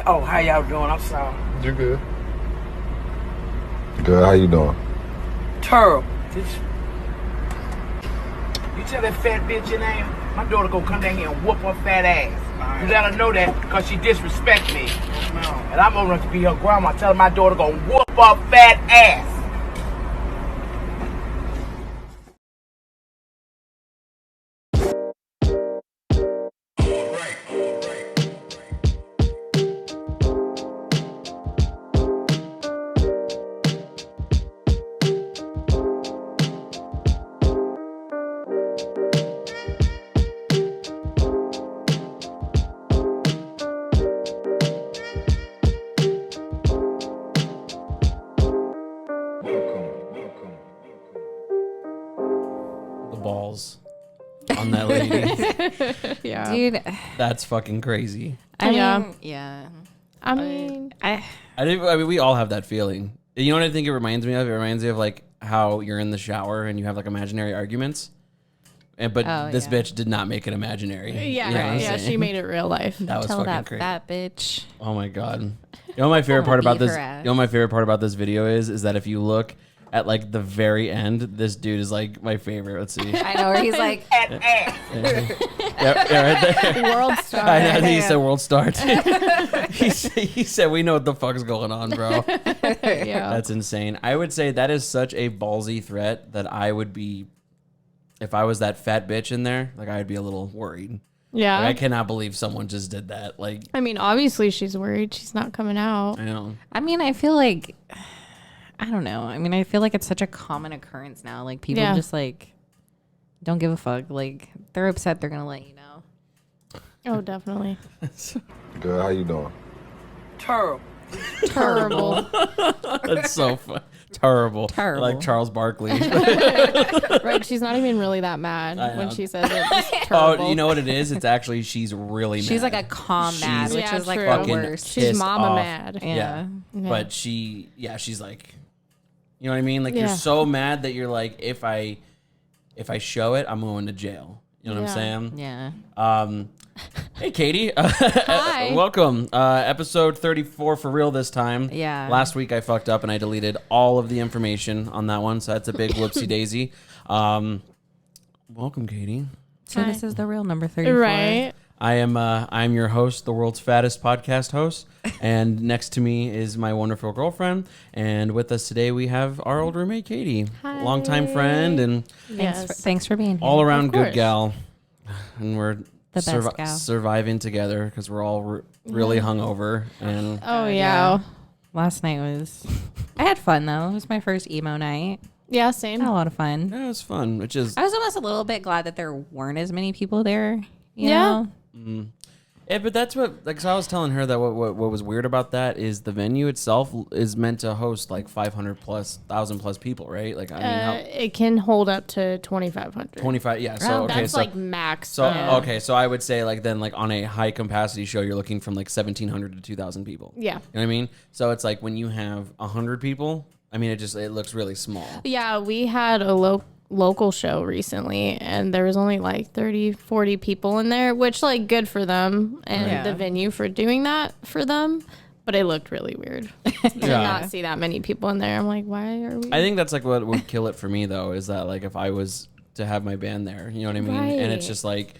What? Oh, how y'all doing? I'm sorry. You good? Good. How you doing? Terrible. You tell that fat bitch your name? My daughter gonna come down here and whoop her fat ass. You let her know that because she disrespect me. And I'm gonna run to be her grandma. Tell her my daughter gonna whoop her fat ass. Balls on that lady. Yeah, dude, That's fucking crazy. I mean, I mean, we all have that feeling. You know what I think it reminds me of? It reminds me of like how you're in the shower and you have like imaginary arguments. But this bitch did not make it imaginary. yeah, You know what I'm yeah, saying? she made it real life. That was tell fucking that crazy. fat bitch. Oh my god. You know what my favorite part about beat this? her ass. You know what my favorite part about this video is that if you look at like the very end, this dude is like my favorite. Let's see. I know where he's like, yeah, right there. World star. I know, he said world star too. he said we know what the fuck's going on, bro. Yeah. That's insane. I would say that is such a ballsy threat that I would be, if I was that fat bitch in there, like I would be a little worried. Yeah. Like, I cannot believe someone just did that. Like, I mean, obviously she's worried. She's not coming out. I know. I mean, I feel like, I don't know. I mean, I feel like it's such a common occurrence now. Like people just like don't give a fuck. Like they're upset, they're gonna let you know. Oh, definitely. Good. How you doing? Terrible. Terrible. That's so fun. Terrible. Terrible. Like Charles Barkley. Right? She's not even really that mad I when know. she says it. It's terrible. Oh, you know what it is? It's actually she's really mad. She's like a calm mad, She's which Yeah, is like true. the fucking worst. She's pissed mama off. mad. Yeah. But she's like, you know what I mean? Like Yeah. you're so mad that you're like, if I show it, I'm going to jail. You know what I'm saying? Yeah. Hey, Katy. Hi. Welcome. Episode 34 for real this time. Yeah. Last week I fucked up and I deleted all of the information on that one, so that's a big whoopsie daisy. Welcome, Katy. So this is the real number 34. Right? I'm your host, the world's fattest podcast host, and next to me is my wonderful girlfriend. And with us today we have our old roommate, Katy, Hi. longtime friend and Thanks for being here. all around Of good course. gal. And we're The best gal. surviving together because we're all really hungover. And Oh, yeah. Last night was, I had fun though. It was my first emo night. Yeah, same. I had a lot of fun. yeah, it was fun. Which is I was almost a little bit glad that there weren't as many people there. You Yeah. know? yeah, but that's what like. So I was telling her that what was weird about that is the venue itself is meant to host like 1,000 plus people, right? Like I mean, It can hold up to 2,500. 25. Yeah. So okay, That's so like max. so okay, so I would say like then like on a high capacity show, you're looking from like 1,700 to 2,000 people. Yeah. You know what I mean? So it's like when you have 100 people, I mean, it looks really small. Yeah, we had a local show recently, and there was only like 30, 40 people in there, which like good for them and the venue for doing that for them. But it looked really weird to not see that many people in there. I'm like, why are we? I think that's like what would kill it for me though, is that like if I was to have my band there, you know what I mean? And it's Right. just like,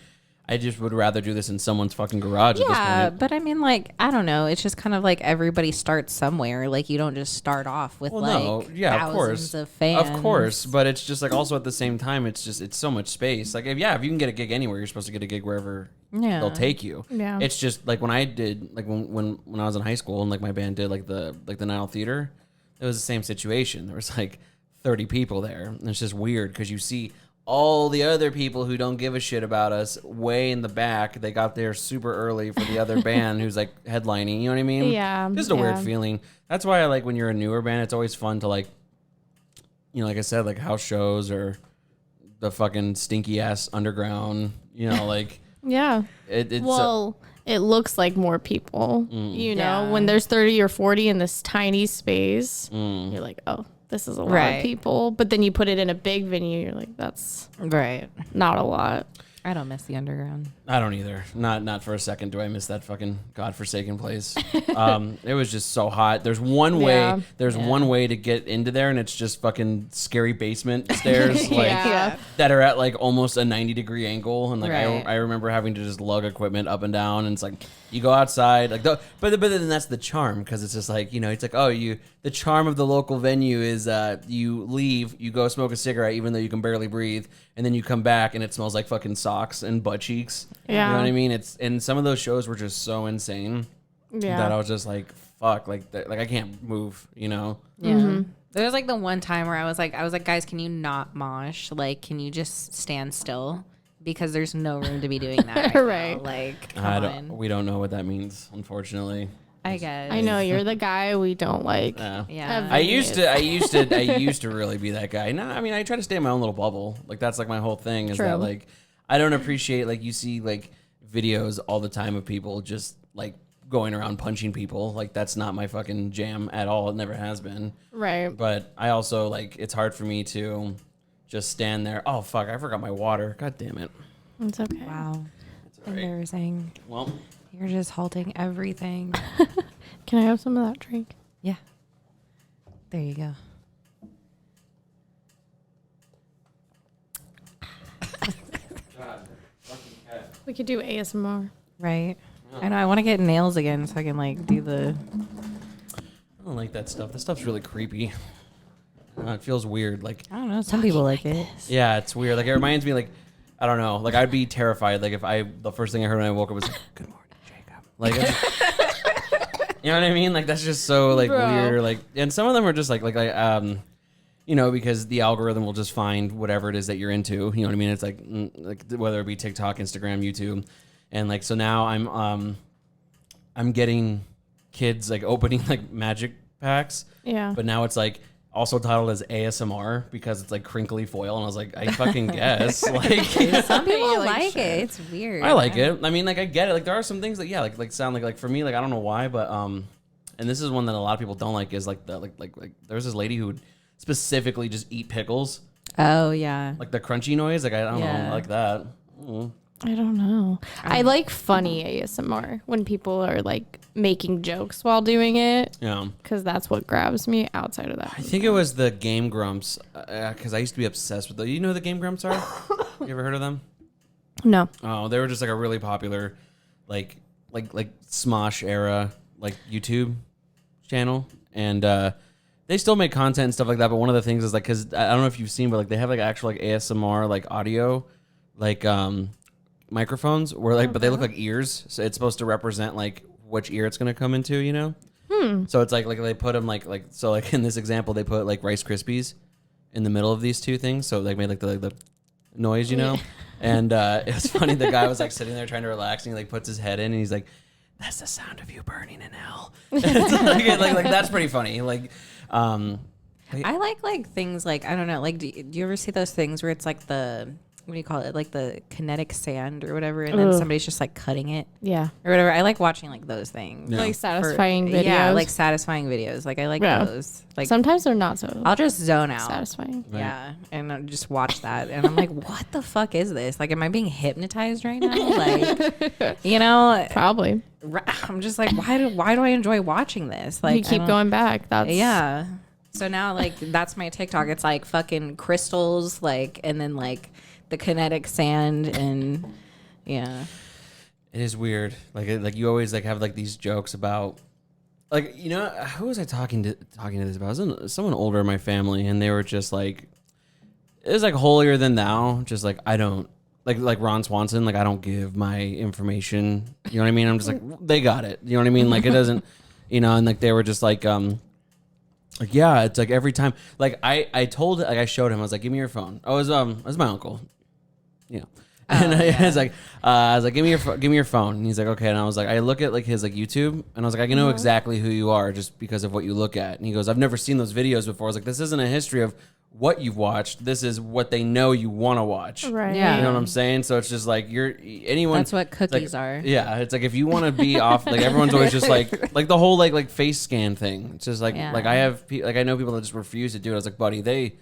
I just would rather do this in someone's fucking garage at this Yeah, point. but I mean, like, I don't know. It's just kind of like everybody starts somewhere. Like, you don't just start off with Well, like no, yeah, of course, thousands of fans. of course. But it's just like also at the same time, it's so much space. Like if you can get a gig anywhere, you're supposed to get a gig wherever they'll take you. Yeah. It's just like when I did like when I was in high school and like my band did like the Nile Theater, it was the same situation. There was like 30 people there, and it's just weird because you see all the other people who don't give a shit about us way in the back. They got there super early for the other band who's like headlining. You know what I mean? Yeah, Just a weird yeah. feeling. That's why I like when you're a newer band, it's always fun to like, you know, like I said, like house shows or the fucking stinky ass underground, you know, like Yeah. it's Well, it looks like more people. You know, Yeah. when there's 30 or 40 in this tiny space, you're like, oh, this is a lot Right. of people. But then you put it in a big venue, you're like, that's Right. not a lot. I don't miss the underground. I don't either. Not for a second do I miss that fucking godforsaken place. It was just so hot. There's one way. There's one way to get into there, and it's just fucking scary basement stairs, like that are at like almost a 90-degree angle. And like I remember having to just lug equipment up and down, and it's like you go outside, like but then that's the charm, because it's just like, you know, it's like, oh, the charm of the local venue is you leave, you go smoke a cigarette even though you can barely breathe, and then you come back and it smells like fucking socks and butt cheeks. Yeah. You know what I mean? And some of those shows were just so insane that I was just like, fuck, like I can't move, you know? Yeah. Mm-hmm. There was like the one time where I was like, guys, can you not mosh? Like, can you just stand still? Because there's no room to be doing that right now. Like, we don't know what that means, unfortunately. I guess. I know you're the guy we don't like. Yeah. I used to really be that guy. No, I mean, I try to stay in my own little bubble. Like, that's like my whole thing is that like I don't appreciate, like, you see like videos all the time of people just like going around punching people. Like, that's not my fucking jam at all. It never has been. Right. But I also, like, it's hard for me to just stand there. Oh fuck, I forgot my water. God damn it. It's okay. Wow. Embarrassing. Well, you're just halting everything. Can I have some of that drink? Yeah. There you go. We could do ASMR. Right. I know. I want to get nails again so I can like do the. I don't like that stuff. That stuff's really creepy. It feels weird. Like, I don't know. Some people like it. Yeah, it's weird. Like, it reminds me, like, I don't know. Like, I'd be terrified. Like, if the first thing I heard when I woke up was, "Good morning, Jacob." Like, you know what I mean? Like, that's just so like weird. Like, and some of them are just like you know, because the algorithm will just find whatever it is that you're into. You know what I mean? It's like whether it be TikTok, Instagram, YouTube, and like, so now I'm getting kids like opening like magic packs. Yeah. But now it's like also titled as ASMR because it's like crinkly foil, and I was like, I fucking guess. Like, some people like it. It's weird. I like it. I mean, like, I get it. Like, there are some things that like sound like for me, like, I don't know why, but and this is one that a lot of people don't like, is like the like there's this lady who would specifically just eat pickles. Oh yeah. Like the crunchy noise. Like, I don't know, I like that. I don't know. I like funny ASMR when people are like making jokes while doing it. Yeah. Because that's what grabs me outside of that. I think it was the Game Grumps, because I used to be obsessed with them. You know who the Game Grumps are? You ever heard of them? No. Oh, they were just like a really popular, like Smosh era, like YouTube channel. And they still make content and stuff like that. But one of the things is like, because I don't know if you've seen, but like they have like actual like ASMR, like audio, like microphones where like, but they look like ears. So it's supposed to represent like which ear it's going to come into, you know? So it's like they put them like so like in this example, they put like Rice Krispies in the middle of these two things. So like made like the noise, you know? And it was funny. The guy was like sitting there trying to relax, and he like puts his head in, and he's like, "That's the sound of you burning in hell." like that's pretty funny. Like, I like things like, I don't know, like do you ever see those things where it's like the, what do you call it, like the kinetic sand or whatever, and then somebody's just like cutting it, or whatever. I like watching like those things, like satisfying videos. Like satisfying videos. Like I like those. Like sometimes they're not so. I'll just zone out. Satisfying. Yeah, and I'll just watch that, and I'm like, what the fuck is this? Like, am I being hypnotized right now? Like, you know, probably. I'm just like, why do I enjoy watching this? Like, you keep going back. That's So now, like, that's my TikTok. It's like fucking crystals, like, and then like the kinetic sand, and it is weird. Like you always like have like these jokes about, like, you know, who was I talking to this about? It was someone older in my family, and they were just like, it was like holier than thou. Just like, I don't like Ron Swanson. Like, I don't give my information. You know what I mean? I'm just like, they got it. You know what I mean? Like, it doesn't, you know. And like they were just like like, yeah, it's like every time. Like I told, like I showed him. I was like, give me your phone. Oh, it was my uncle. You know. And I was like, give me your phone. And he's like, okay. And I was like, I look at like his like YouTube, and I was like, I know exactly who you are just because of what you look at. And he goes, I've never seen those videos before. I was like, this isn't a history of what you've watched. This is what they know you want to watch. Right. Yeah. You know what I'm saying? So it's just like anyone. That's what cookies like, are. Yeah. It's like if you want to be off, like everyone's always just like the whole like face scan thing. It's just like I have like I know people that just refuse to do it. I was like, buddy, they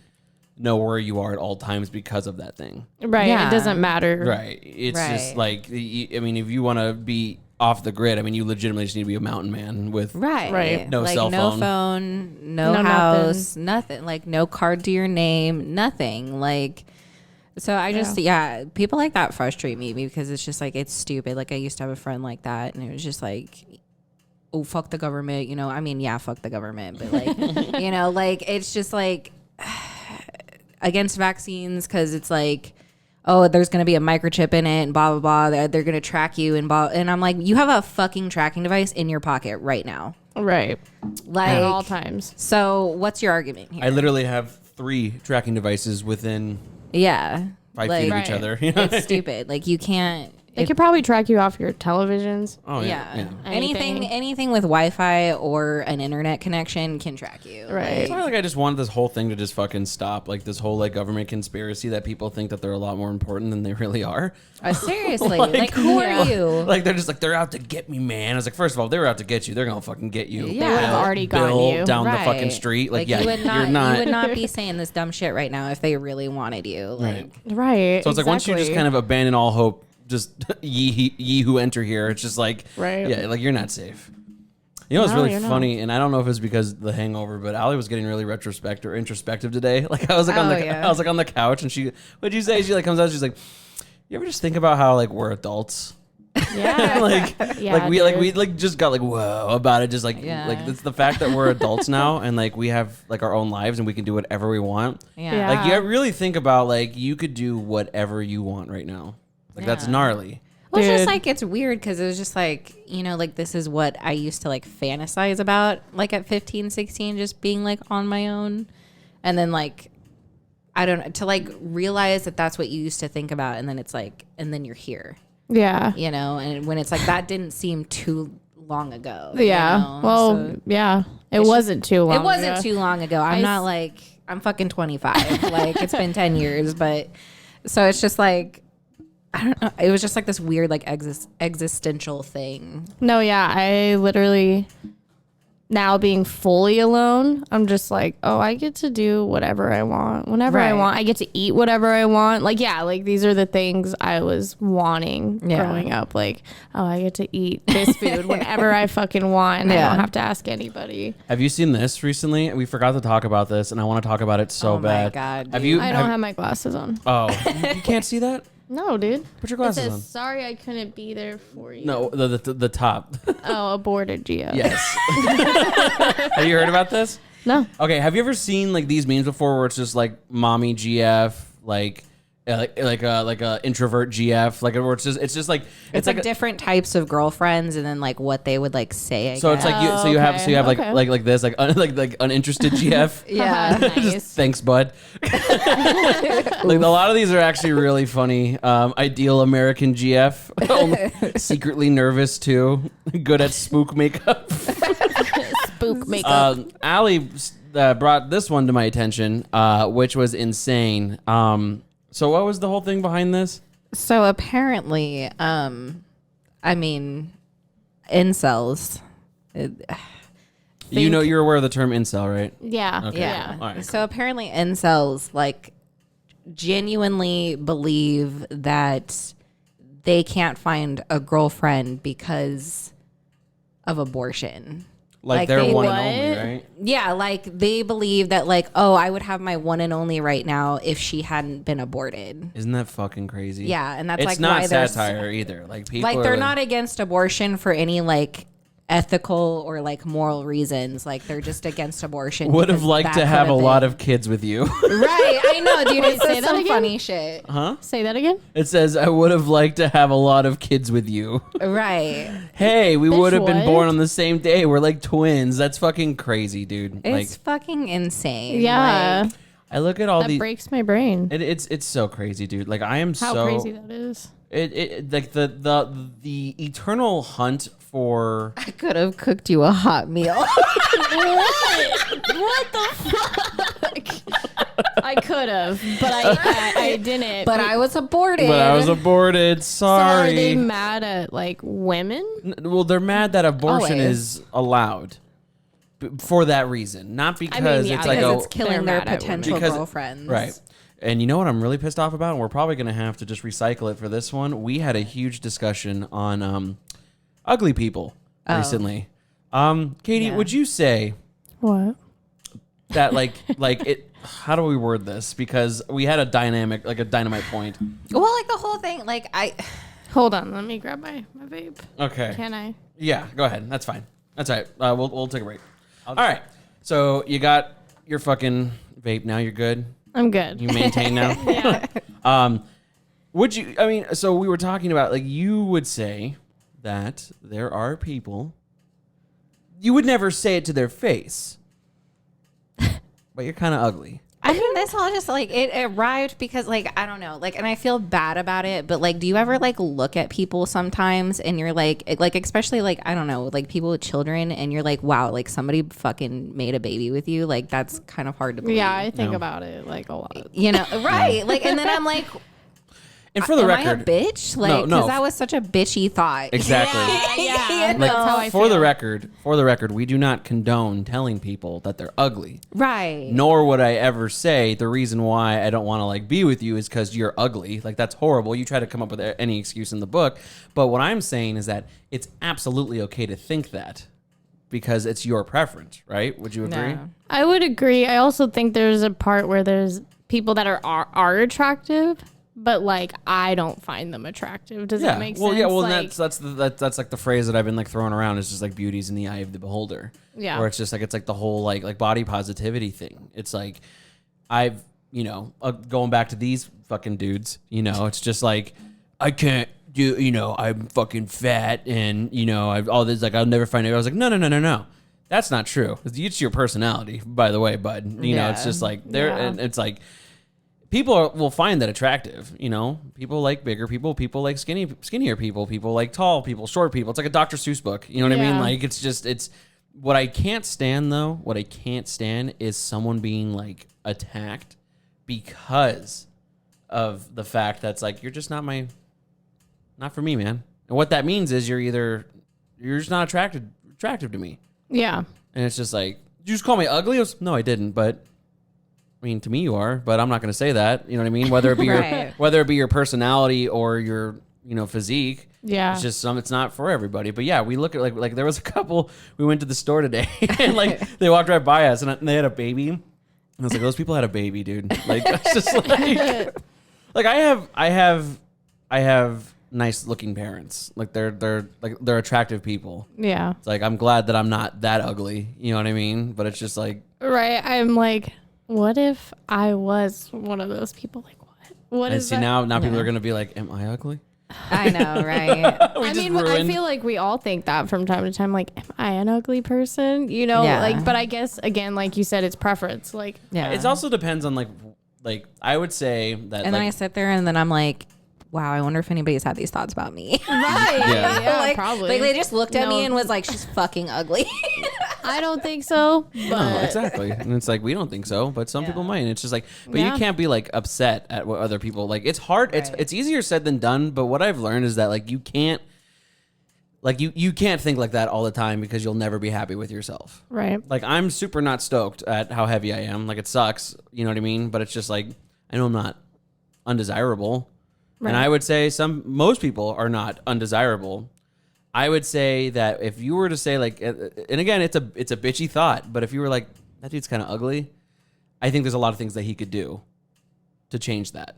know where you are at all times because of that thing. Right. Yeah. It doesn't matter. Right. It's just Right. like, I mean, if you want to be off the grid, I mean, you legitimately just need to be a mountain man with Right. no like cell no phone. no No house, nothing. Like no card to your name, nothing. Like, so I just, people like that frustrate me because it's just like, it's stupid. Like I used to have a friend like that and it was just like, oh, fuck the government. You know, I mean, yeah, fuck the government. But like, you know, like, it's just like against vaccines because it's like, oh, there's going to be a microchip in it and blah, blah, blah. They're going to track you and blah. And I'm like, you have a fucking tracking device in your pocket right now. Right. Like At all times. So what's your argument here? I literally have 3 tracking devices within 5 feet of each other. You know? It's stupid. Like you can't. They could probably track you off your televisions. Oh, yeah. Anything with Wi-Fi or an internet connection can track you. Right. It's why, like, I just wanted this whole thing to just fucking stop. Like, this whole, like, government conspiracy that people think that they're a lot more important than they really are. Seriously. like who are you? Like, they're just like, they're out to get me, man. I was like, first of all, if they were out to get you, they're going to fucking get you. Yeah. They would have already gotten Bill you. down the Right. fucking street. Like, yeah, you would you're not. You would not be saying this dumb shit right now if they really wanted you. Like, Right. So it's like, once you just kind of abandon all hope, just ye who enter here, it's just like, Right. yeah, like, you're not safe. You know what's No, really you're not. funny, and I don't know if it's because of the hangover, but Allie was getting really introspective today. Like I was like I was like on the couch, and what'd you say? She like comes out, she's like, you ever just think about how like we're adults? Yeah. we just got like whoa about it, just like it's the fact that we're adults now, and like we have like our own lives, and we can do whatever we want. yeah. Like you really think about like you could do whatever you want right now. Like that's gnarly. Well, it's just Dude. like, it's weird because it was just like, you know, like this is what I used to like fantasize about, like at 15, 16, just being like on my own. And then like, I don't know, to like realize that that's what you used to think about. And then it's like, and then you're here, Yeah. you know, and when it's like, that didn't seem too long ago. Yeah. You know? Well, So yeah. It wasn't too long. it wasn't ago. too long ago. I'm not like, I'm fucking 25. Like it's been 10 years, but so it's just like, I don't know. It was just like this weird, like existential thing. No, yeah. I literally, now being fully alone, I'm just like, oh, I get to do whatever I want, whenever I Right. want. I get to eat whatever I want. Like, yeah, like these are the things I was wanting growing up. Like, oh, I get to eat this food whenever I fucking want, and I don't have to ask anybody. Have you seen this recently? We forgot to talk about this, and I want to talk about it so Oh my bad. God, Have dude. you? I don't have my glasses on. Oh, you can't see that? No, dude. Put your It glasses says, on. sorry I couldn't be there for you. No, the top. Oh, aborted, Gio. Yes. Have you heard about this? No. Okay. Have you ever seen like these memes before, where it's just like mommy GF, like a introvert GF, like where it's just like It's like different types of girlfriends, and then like what they would like say. So it's like you have okay. like this like uninterested GF. yeah. Nice. Just thanks, bud. Like a lot of these are actually really funny. Ideal American GF, secretly nervous too, good at spook makeup. Spook makeup. Allie brought this one to my attention, which was insane. So what was the whole thing behind this? So apparently, I mean, incels. You're aware of the term incel, right? Yeah. Okay. Yeah. All right, So apparently, incels like genuinely believe that they can't find a girlfriend because of abortion. Like they're they- one What? and only, right? Yeah, like they believe that like, oh, I would have my one and only right now if she hadn't been aborted. Isn't that fucking crazy? Yeah, and that's it's like not why there's satire either. Like people, like are they're not against abortion for any like ethical or like moral reasons. Like they're just against abortion. would have because liked that to have a could've lot been- of kids with you. Right, I know, dude. It say says that some again? funny shit. Huh? Say that again. It says I would have liked to have a lot of kids with you. Right. Hey, we Bitch, would have been what? born on the same day. We're like twins. That's fucking crazy, dude. It's Like fucking insane. Yeah. Like, I look at all That these. breaks my brain. It's so crazy, dude. Like I am How so crazy that is. It like the eternal hunt for I could have cooked you a hot meal. What the fuck? I could have, but I didn't. But I was aborted. but I was aborted. So are Sorry. they mad at like women? Well, they're mad that abortion Always. is allowed. for that reason, not because it's like it's killing their potential girlfriends, right? And you know what I'm really pissed off about, and we're probably gonna have to just recycle it for this one. We had a huge discussion on ugly people recently. Katy, would you say what that like it? How do we word this? Because we had a dynamic, like a dynamite point. Well, like the whole thing, like Hold on, let me grab my vape. Okay. Can I? Yeah, go ahead. That's fine. That's all right. We'll take a break. All right. So you got your fucking vape now. You're good. I'm good. You maintain now. Yeah. Would you? I mean, so we were talking about like you would say that there are people. You would never say it to their face, but you're kind of ugly. I mean, this all just like it arrived because like I don't know, like, and I feel bad about it, but like, do you ever like look at people sometimes and you're like especially like I don't know, like people with children, and you're like, wow, like somebody fucking made a baby with you, like that's kind of hard to believe. Yeah, I think about it like a lot. You know, right? Like, and then I'm like. And for the record, am I a bitch? Like, because that was such a bitchy thought. Exactly. Yeah. Like, that's how I for feel. the record, we do not condone telling people that they're ugly. Right. Nor would I ever say the reason why I don't want to like be with you is because you're ugly. Like that's horrible. You try to come up with any excuse in the book. But what I'm saying is that it's absolutely okay to think that because it's your preference, right? Would you agree? No. I would agree. I also think there's a part where there's people that are attractive, but like I don't find them attractive. Does that make sense? Yeah. Well, like, that's like the phrase that I've been like throwing around. Is just like beauty's in the eye of the beholder. Yeah. Where it's just like it's like the whole like body positivity thing. It's like I've going back to these fucking dudes. It's just like I can't do. I'm fucking fat and I've all this like I'll never find it. I was like no. That's not true. It's your personality, by the way, bud. It's just like there, and it's like. People will find that attractive, People like bigger people. People like skinnier people. People like tall people, short people. It's like a Dr. Seuss book. You know what I mean? Like it's what I can't stand though. What I can't stand is someone being like attacked because of the fact that's like you're just not for me, man. And what that means is you're just not attractive to me. yeah. And it's just like, did you just call me ugly? No, I didn't, but. I mean, to me you are, but I'm not going to say that. You know what I mean? Whether it be whether it be your personality or your physique. Yeah. It's just it's not for everybody. But yeah, we look at like there was a couple. We went to the store today, and like they walked right by us, and they had a baby. And I was like, those people had a baby, dude. Like it's just like I have nice looking parents. Like they're attractive people. Yeah. It's like I'm glad that I'm not that ugly. You know what I mean? But it's just like right. I'm like. What if I was one of those people? Like, what is that? Now people are going to be like, am I ugly? I know, right? I mean, I feel like we all think that from time to time. Like, am I an ugly person? Like, but I guess, again, like you said, it's preference. Like, yeah. It also depends on, like I would say that. And then I sit there and then I'm like, wow, I wonder if anybody's had these thoughts about me. Right. Yeah, like, probably. Like, they just looked at me and was like, she's fucking ugly. I don't think so. But no, exactly. And it's like, we don't think so, but some people might. And it's just like, but you can't be like upset at what other people, like it's hard. Right. It's easier said than done. But what I've learned is that like, you can't, like you can't think like that all the time because you'll never be happy with yourself. Right. Like I'm super not stoked at how heavy I am. Like it sucks. You know what I mean? But it's just like, I know I'm not undesirable. Right. And I would say most people are not undesirable. I would say that if you were to say like, and again, it's a bitchy thought, but if you were like, that dude's kind of ugly, I think there's a lot of things that he could do to change that.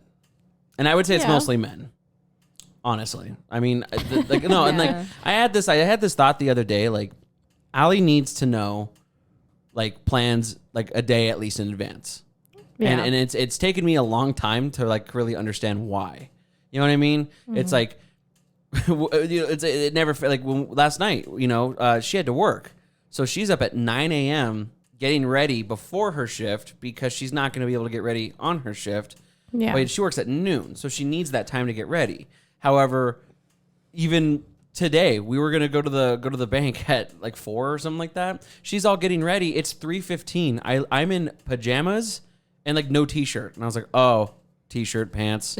And I would say it's mostly men, honestly. I mean, like no, and like I had this thought the other day, like Allie needs to know like plans like a day at least in advance. Yeah. And it's taken me a long time to like really understand why. You know what I mean? Mm-hmm. It's like, it never like last night, she had to work. So she's up at 9 a.m. getting ready before her shift because she's not going to be able to get ready on her shift. Yeah. But she works at noon. So she needs that time to get ready. However, even today we were going to go to the bank at like 4 or something like that. She's all getting ready. It's 3:15. I'm in pajamas and like no t-shirt. And I was like, oh, t-shirt, pants.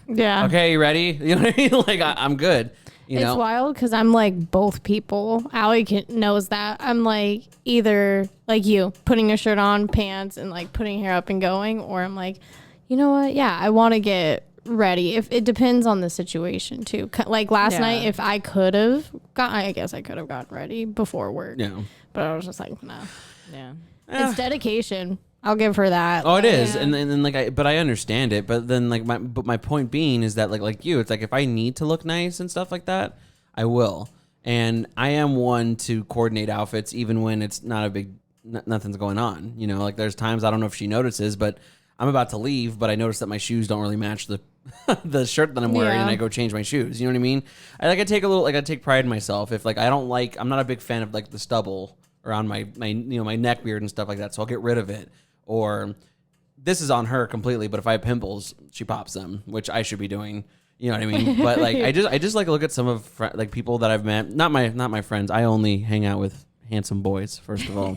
Yeah. Okay, you ready? You know what I mean? Like I'm good. You know? It's wild because I'm like both people. Allie knows that. I'm like either like you, putting a shirt on, pants, and like putting hair up and going, or I'm like, you know what? Yeah, I want to get ready. If it depends on the situation too. Like last night, if I could have I guess I could have gotten ready before work. Yeah. But I was just like, no. Yeah. It's dedication. I'll give her that. Oh, it is, and then like but I understand it. But then like my point being is that like you, it's like if I need to look nice and stuff like that, I will. And I am one to coordinate outfits even when it's not a big nothing's going on. You know, like there's times I don't know if she notices, but I'm about to leave, but I notice that my shoes don't really match the the shirt that I'm wearing, and I go change my shoes. You know what I mean? I take pride in myself. If like I'm not a big fan of like the stubble around my my neck beard and stuff like that, so I'll get rid of it. Or this is on her completely, but if I have pimples, she pops them, which I should be doing. You know what I mean? But like I just like to look at some of like people that I've met. Not my friends. I only hang out with handsome boys, first of all.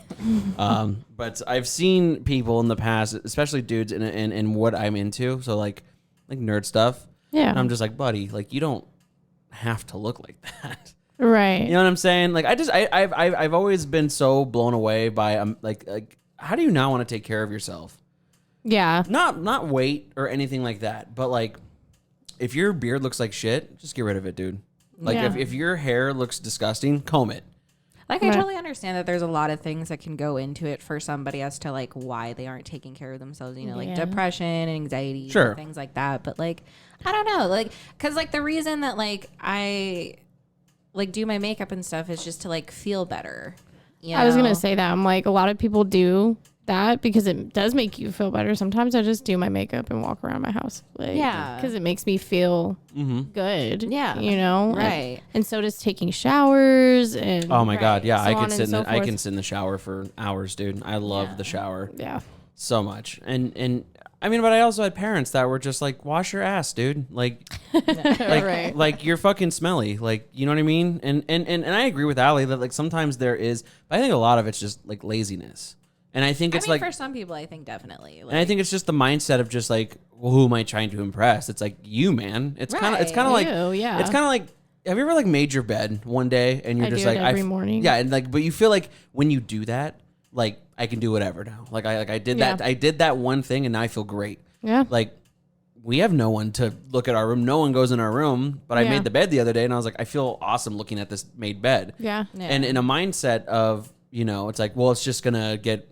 But I've seen people in the past, especially dudes, in what I'm into. So like nerd stuff. Yeah. And I'm just like, buddy, like you don't have to look like that. Right. You know what I'm saying? Like I've always been so blown away by like how do you not want to take care of yourself? Yeah. Not weight or anything like that, but like if your beard looks like shit, just get rid of it, dude. Like if your hair looks disgusting, comb it. Like I totally understand that there's a lot of things that can go into it for somebody as to like why they aren't taking care of themselves, you know, like depression and anxiety and things like that. But like, I don't know, like, cause like the reason that like I like do my makeup and stuff is just to like feel better. You know? I was going to say that. I'm like, a lot of people do that because it does make you feel better. Sometimes I just do my makeup and walk around my house. Like, because it makes me feel good. Yeah. You know? Right. And so does taking showers and oh my God. Yeah. So I can sit in the shower for hours, dude. I love the shower. Yeah. So much. And I mean, but I also had parents that were just like, wash your ass, dude. Like, like you're fucking smelly. Like, you know what I mean? And I agree with Allie that like sometimes there is, but I think a lot of it's just like laziness. And I think it's like for some people, I think definitely. Like, and I think it's just the mindset of just like, well, who am I trying to impress? It's like you, man. It's kind of like, it's kind of like, have you ever like made your bed one day and you're just like every morning? Yeah, and like, but you feel like when you do that, like I can do whatever now. Like I did that. I did that one thing and now I feel great. Yeah. Like we have no one to look at our room. No one goes in our room. But I made the bed the other day and I was like, I feel awesome looking at this made bed. Yeah. And in a mindset of, you know, it's like, well, it's just gonna get,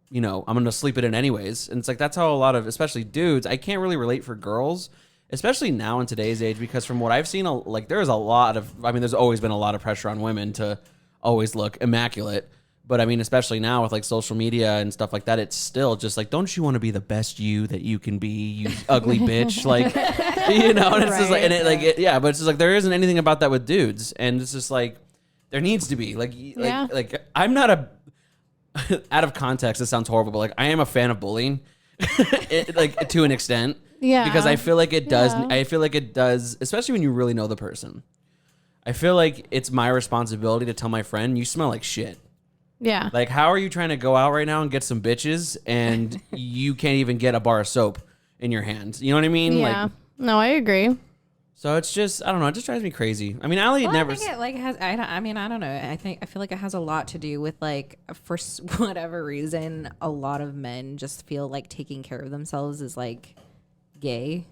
you know, I'm gonna sleep it in anyways. And it's like that's how a lot of, especially dudes, I can't really relate for girls, especially now in today's age, because from what I've seen, like there's a lot of, I mean, there's always been a lot of pressure on women to always look immaculate. But I mean, especially now with like social media and stuff like that, it's still just like, don't you want to be the best you that you can be, you ugly bitch? Like, you know, and it's just like, and it like, but it's just like, there isn't anything about that with dudes. And it's just like, there needs to be like I'm not a, out of context, it sounds horrible, but like I am a fan of bullying, like to an extent. Yeah. Because I feel like it does, I feel like it does, especially when you really know the person. I feel like it's my responsibility to tell my friend, you smell like shit. Yeah. Like, how are you trying to go out right now and get some bitches and you can't even get a bar of soap in your hand? You know what I mean? Yeah. Like, no, I agree. So it's just, I don't know. It just drives me crazy. I mean, Allie never. I think it like has. I mean, I don't know. I feel like it has a lot to do with like, for whatever reason, a lot of men just feel like taking care of themselves is like gay.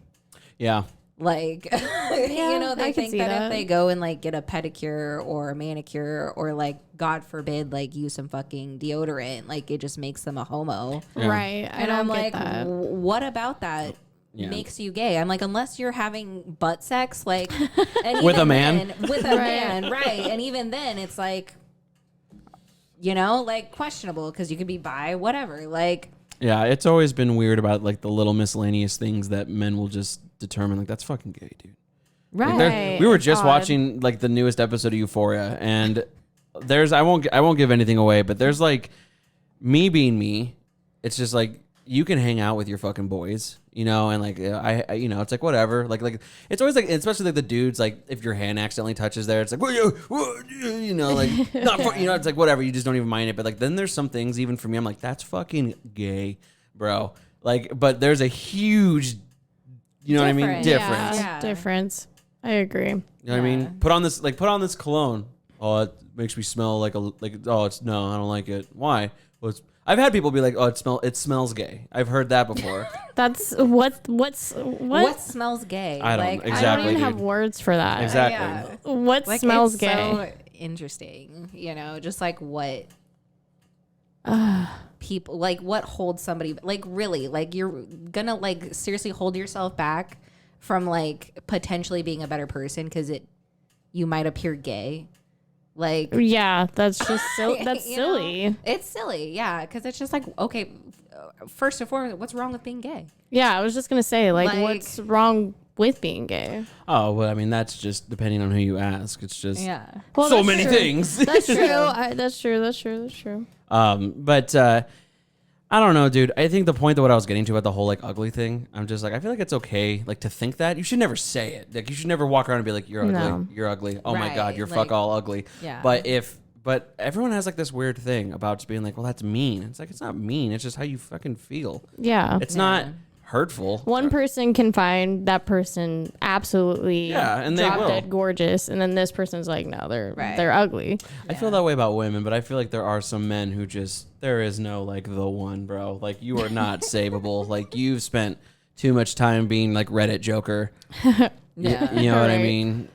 Yeah. Like, you know, they think that if they go and like get a pedicure or a manicure or like, God forbid, like use some fucking deodorant, like it just makes them a homo. Yeah. Right. And I'm like, what about that? Makes you gay? I'm like, unless you're having butt sex, like, and with a man, right? And even then, it's like, you know, like questionable because you could be bi, whatever. Like, yeah, it's always been weird about like the little miscellaneous things that men will just determine like that's fucking gay, dude. Right. Like we were just watching like the newest episode of Euphoria, and there's I won't give anything away, but there's like me being me. It's just like you can hang out with your fucking boys, you know, and like I you know, it's like whatever. Like it's always like, especially like the dudes, like if your hand accidentally touches there, it's like you know, like not for, you know, it's like whatever, you just don't even mind it. But like then there's some things even for me, I'm like that's fucking gay, bro. Like, but there's a huge, you know what I mean, difference. Difference. I agree. You know what I mean? Put on this cologne. Oh, it makes me smell like no, I don't like it. Why? Well, I've had people be like, oh, it smells gay. I've heard that before. That's what smells gay? I don't exactly. I don't even have words for that. Exactly. Yeah. What smells gay? So interesting. Just like what people like, what holds somebody like really like you're gonna like seriously hold yourself back from like potentially being a better person because you might appear gay. Like, yeah, that's just that's silly. It's silly, yeah, because it's just like, okay, first and foremost, what's wrong with being gay? Yeah, I was just gonna say, like what's wrong with being gay? Oh, well, I mean, that's just depending on who you ask. It's just well, so many things. That's true. That's true. But I don't know, dude. I think the point that what I was getting to about the whole like ugly thing, I'm just like, I feel like it's okay like to think that. You should never say it. Like you should never walk around and be like, you're ugly. No. You're ugly. Oh my God, you're like, fuck all ugly. Yeah. But everyone has like this weird thing about just being like, well, that's mean. It's like, it's not mean. It's just how you fucking feel. Yeah. It's not hurtful. One person can find that person absolutely and they drop will. dead gorgeous, and then this person's like, no, they're ugly. I feel that way about women, but I feel like there are some men who just, there is no like the one, bro. Like you are not savable. Like you've spent too much time being like Reddit Joker. You know what I mean?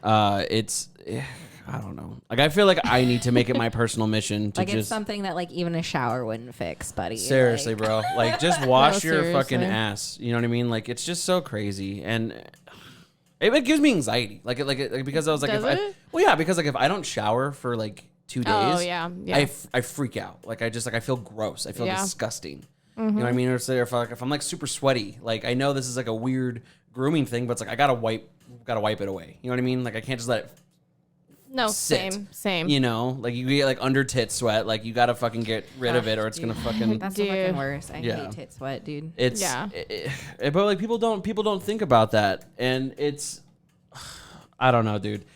I don't know. Like I feel like I need to make it my personal mission to like it's something that like even a shower wouldn't fix, buddy. Seriously, bro. Like just wash your fucking ass. You know what I mean? Like it's just so crazy, and it gives me anxiety. Like because I was like, because like if I don't shower for like 2 days, I freak out. Like I feel gross. I feel disgusting. Mm-hmm. You know what I mean? Or if I'm like super sweaty, like I know this is like a weird grooming thing, but it's like I gotta wipe it away. You know what I mean? Like I can't just let it. No, sit, same. You know, like you get like under tit sweat, like you gotta fucking get rid of it, or it's gonna fucking. That's the fucking worst. I hate tit sweat, dude. It's but like people don't think about that, and it's, I don't know, dude.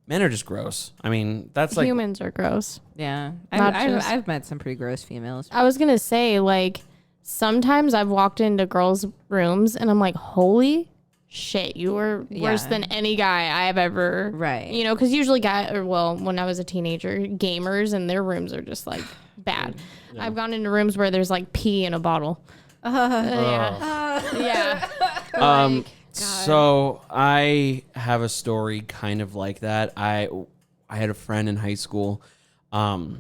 Men are just gross. I mean, that's like humans are gross. Yeah, I've met some pretty gross females. I was gonna say like sometimes I've walked into girls' rooms and I'm like, holy shit, you were worse than any guy I have ever, you know, because usually when I was a teenager, gamers and their rooms are just like bad. I've gone into rooms where there's like pee in a bottle. So I have a story kind of like that. I had a friend in high school. Do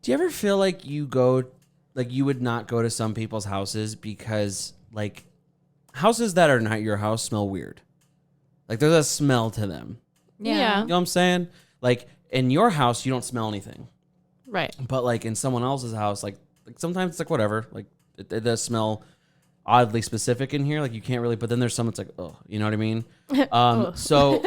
you ever feel like you would not go to some people's houses because like houses that are not your house smell weird? Like there's a smell to them. Yeah. You know what I'm saying? Like in your house, you don't smell anything. Right. But like in someone else's house, like sometimes it's like whatever. Like it does smell oddly specific in here. Like you can't really, but then there's some, it's like, oh, you know what I mean? So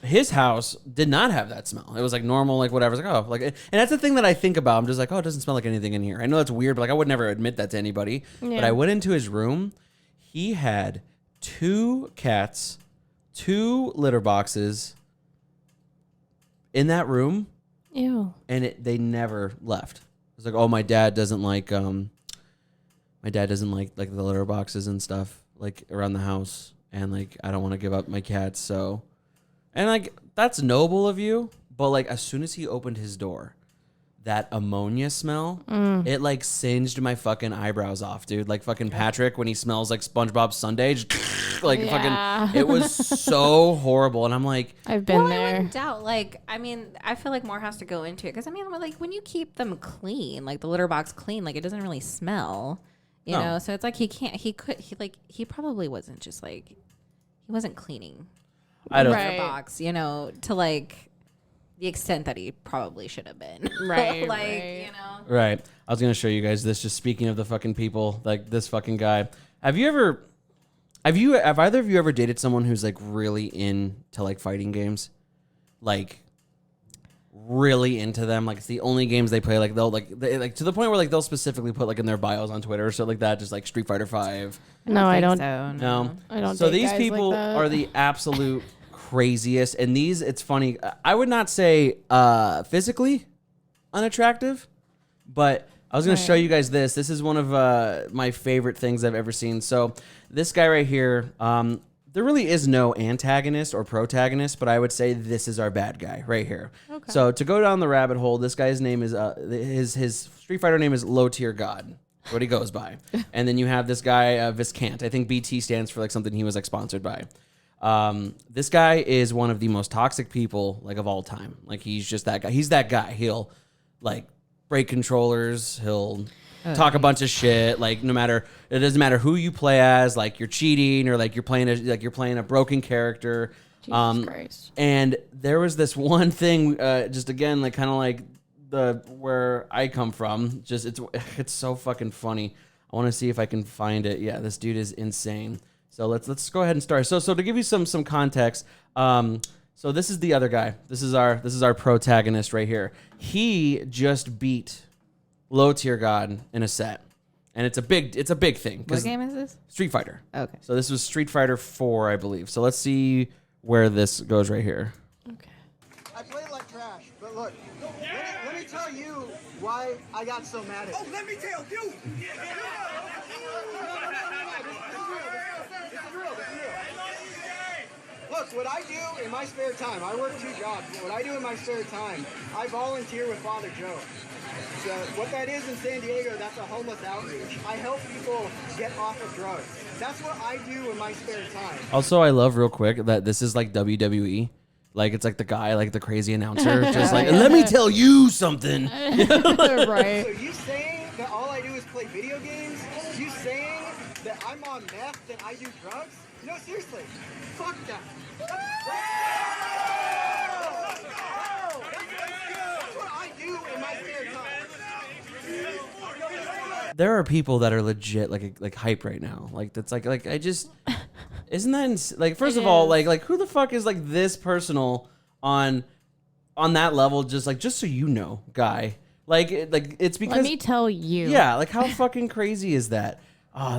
his house did not have that smell. It was like normal, like whatever. It's like, oh, like, and that's the thing that I think about. I'm just like, oh, it doesn't smell like anything in here. I know that's weird, but like I would never admit that to anybody. Yeah. But I went into his room. He had 2 cats, 2 litter boxes in that room. Ew. And they never left. It's like, oh, my dad doesn't like the litter boxes and stuff like around the house, and like I don't want to give up my cats. So, and like that's noble of you, but like as soon as he opened his door, that ammonia smell, it like singed my fucking eyebrows off, dude. Like fucking Patrick when he smells like SpongeBob Sunday, like fucking. It was so horrible, and I'm like, I've been there. I wouldn't doubt. Like, I mean, I feel like more has to go into it because I mean, like when you keep them clean, like the litter box clean, like it doesn't really smell, you know. So it's like he probably wasn't just like he wasn't cleaning. I don't litter box, you know, to like the extent that he probably should have been. Right. You know. Right. I was going to show you guys this, just speaking of the fucking people, like this fucking guy. Have either of you ever dated someone who's like really into like fighting games? Like really into them. Like it's the only games they play. Like they'll like to the point where like they'll specifically put like in their bios on Twitter or shit like that, just like Street Fighter 5. No, I don't. No. I don't. So these people like are the absolute craziest, and it's funny. I would not say physically unattractive, but I was going to show you guys this. This is one of my favorite things I've ever seen. So this guy right here, there really is no antagonist or protagonist, but I would say this is our bad guy right here. Okay. So to go down the rabbit hole, this guy's name is his Street Fighter name is Low Tier God. What he goes by. And then you have this guy, Viscant. I think BT stands for like something he was like sponsored by. This guy is one of the most toxic people like of all time. Like he's just that guy. He's that guy. He'll like break controllers. He'll talk a bunch of shit. Like it doesn't matter who you play as. Like you're cheating or like you're playing a broken character. Jesus Christ. And there was this one thing, just again, like kind of like where I come from. Just it's so fucking funny. I want to see if I can find it. Yeah, this dude is insane. So let's go ahead and start. So to give you some context, so this is the other guy. This is our protagonist right here. He just beat Low Tier God in a set, and it's a big thing. What game is this? Street Fighter. Okay. So this was Street Fighter 4, I believe. So let's see where this goes right here. Okay. I played like trash, but look, let me tell you why I got so mad at you. Oh, let me tell you. Look, what I do in my spare time, I work 2 jobs. What I do in my spare time, I volunteer with Father Joe. So what that is in San Diego, that's a homeless outreach. I help people get off of drugs. That's what I do in my spare time. Also, I love real quick that this is like WWE. Like it's like the guy, like the crazy announcer, just like, let me tell you something. Right. So you saying that all I do is play video games? You saying that I'm on meth, that I do drugs? No, seriously. Fuck that. That's what I do in my spare time. There are people that are legit like hype right now. Like that's like I just isn't that like first of all like who the fuck is like this personal on that level just so you know guy like it's because let me tell you like how fucking crazy is that?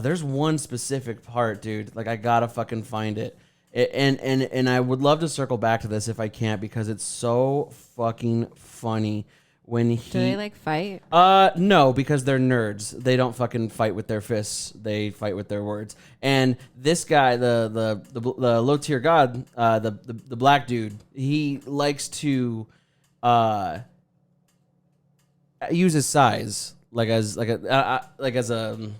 There's one specific part, dude. Like I gotta fucking find it. And I would love to circle back to this if I can't because it's so fucking funny when he. Do they like fight? No, because they're nerds. They don't fucking fight with their fists. They fight with their words. And this guy, the Low Tier God, the black dude, he likes to use his size as a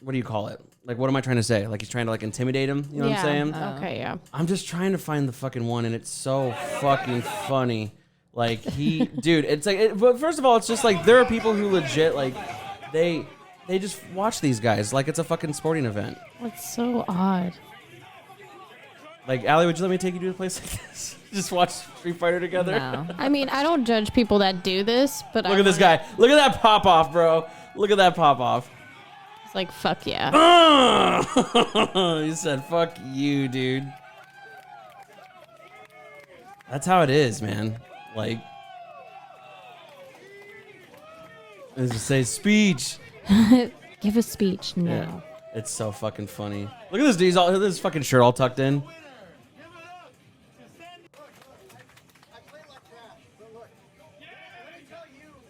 what do you call it? Like, what am I trying to say? Like, he's trying to, like, intimidate him? You know what I'm saying? Okay, yeah. I'm just trying to find the fucking one, and it's so fucking funny. Like, dude, it's like, but first of all, it's just like, there are people who legit, like, they just watch these guys like it's a fucking sporting event. That's so odd. Like, Allie, would you let me take you to a place like this? Just watch Street Fighter together? No. I mean, I don't judge people that do this, but Look at this guy. Look at that pop-off, bro. Look at that pop-off. It's like, fuck yeah. He said, fuck you, dude. That's how it is, man. Like, as it say, speech. Give a speech now. Yeah, it's so fucking funny. Look at this dude. Look at this fucking shirt all tucked in.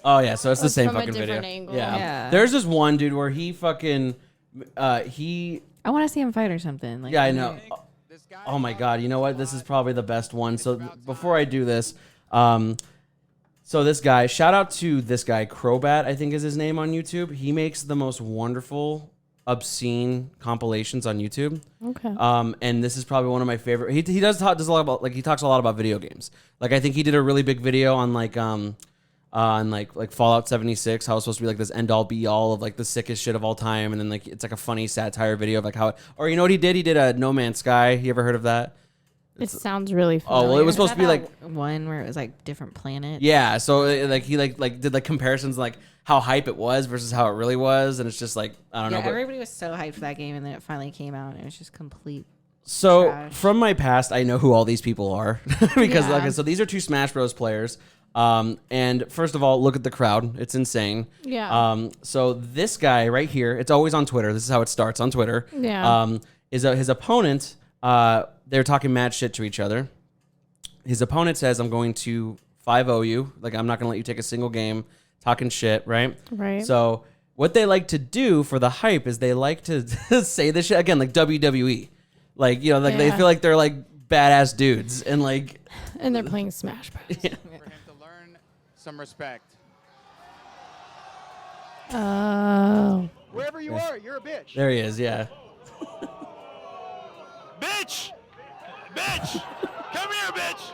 Oh yeah, so it's the same fucking video. Angle. Yeah. There's this one dude where he fucking I want to see him fight or something. Like, yeah, I know. Oh my god, you know what? This is probably the best one. So before I do this, so this guy, shout out to this guy, Crobat, I think is his name on YouTube. He makes the most wonderful, obscene compilations on YouTube. Okay. And this is probably one of my favorite. He does a lot about, like, he talks a lot about video games. Like, I think he did a really big video on like Fallout 76, how it's supposed to be like this end all be all of like the sickest shit of all time, and then like it's like a funny satire video of like how, or you know what he did? He did a No Man's Sky. You ever heard of that? It sounds really familiar. Oh well, it was supposed to be like one where it was like different planets. Yeah, so like he like did like comparisons like how hype it was versus how it really was, and it's just like I don't know. But everybody was so hyped for that game, and then it finally came out, and it was just complete. So trash. From my past, I know who all these people are because like so these are two Smash Bros players. And first of all, look at the crowd. It's insane. Yeah. So this guy right here, it's always on Twitter. This is how it starts on Twitter. Yeah. His opponent, they're talking mad shit to each other. His opponent says, I'm going to 5-0 you. Like, I'm not going to let you take a single game, talking shit, right? Right. So what they like to do for the hype is they like to say this shit, again, like WWE. Like, you know, like they feel like they're like badass dudes and like. And they're playing Smash Bros. For him to learn some respect. Oh. Wherever you are, you're a bitch. There he is, yeah. Bitch! Bitch! Come here, bitch!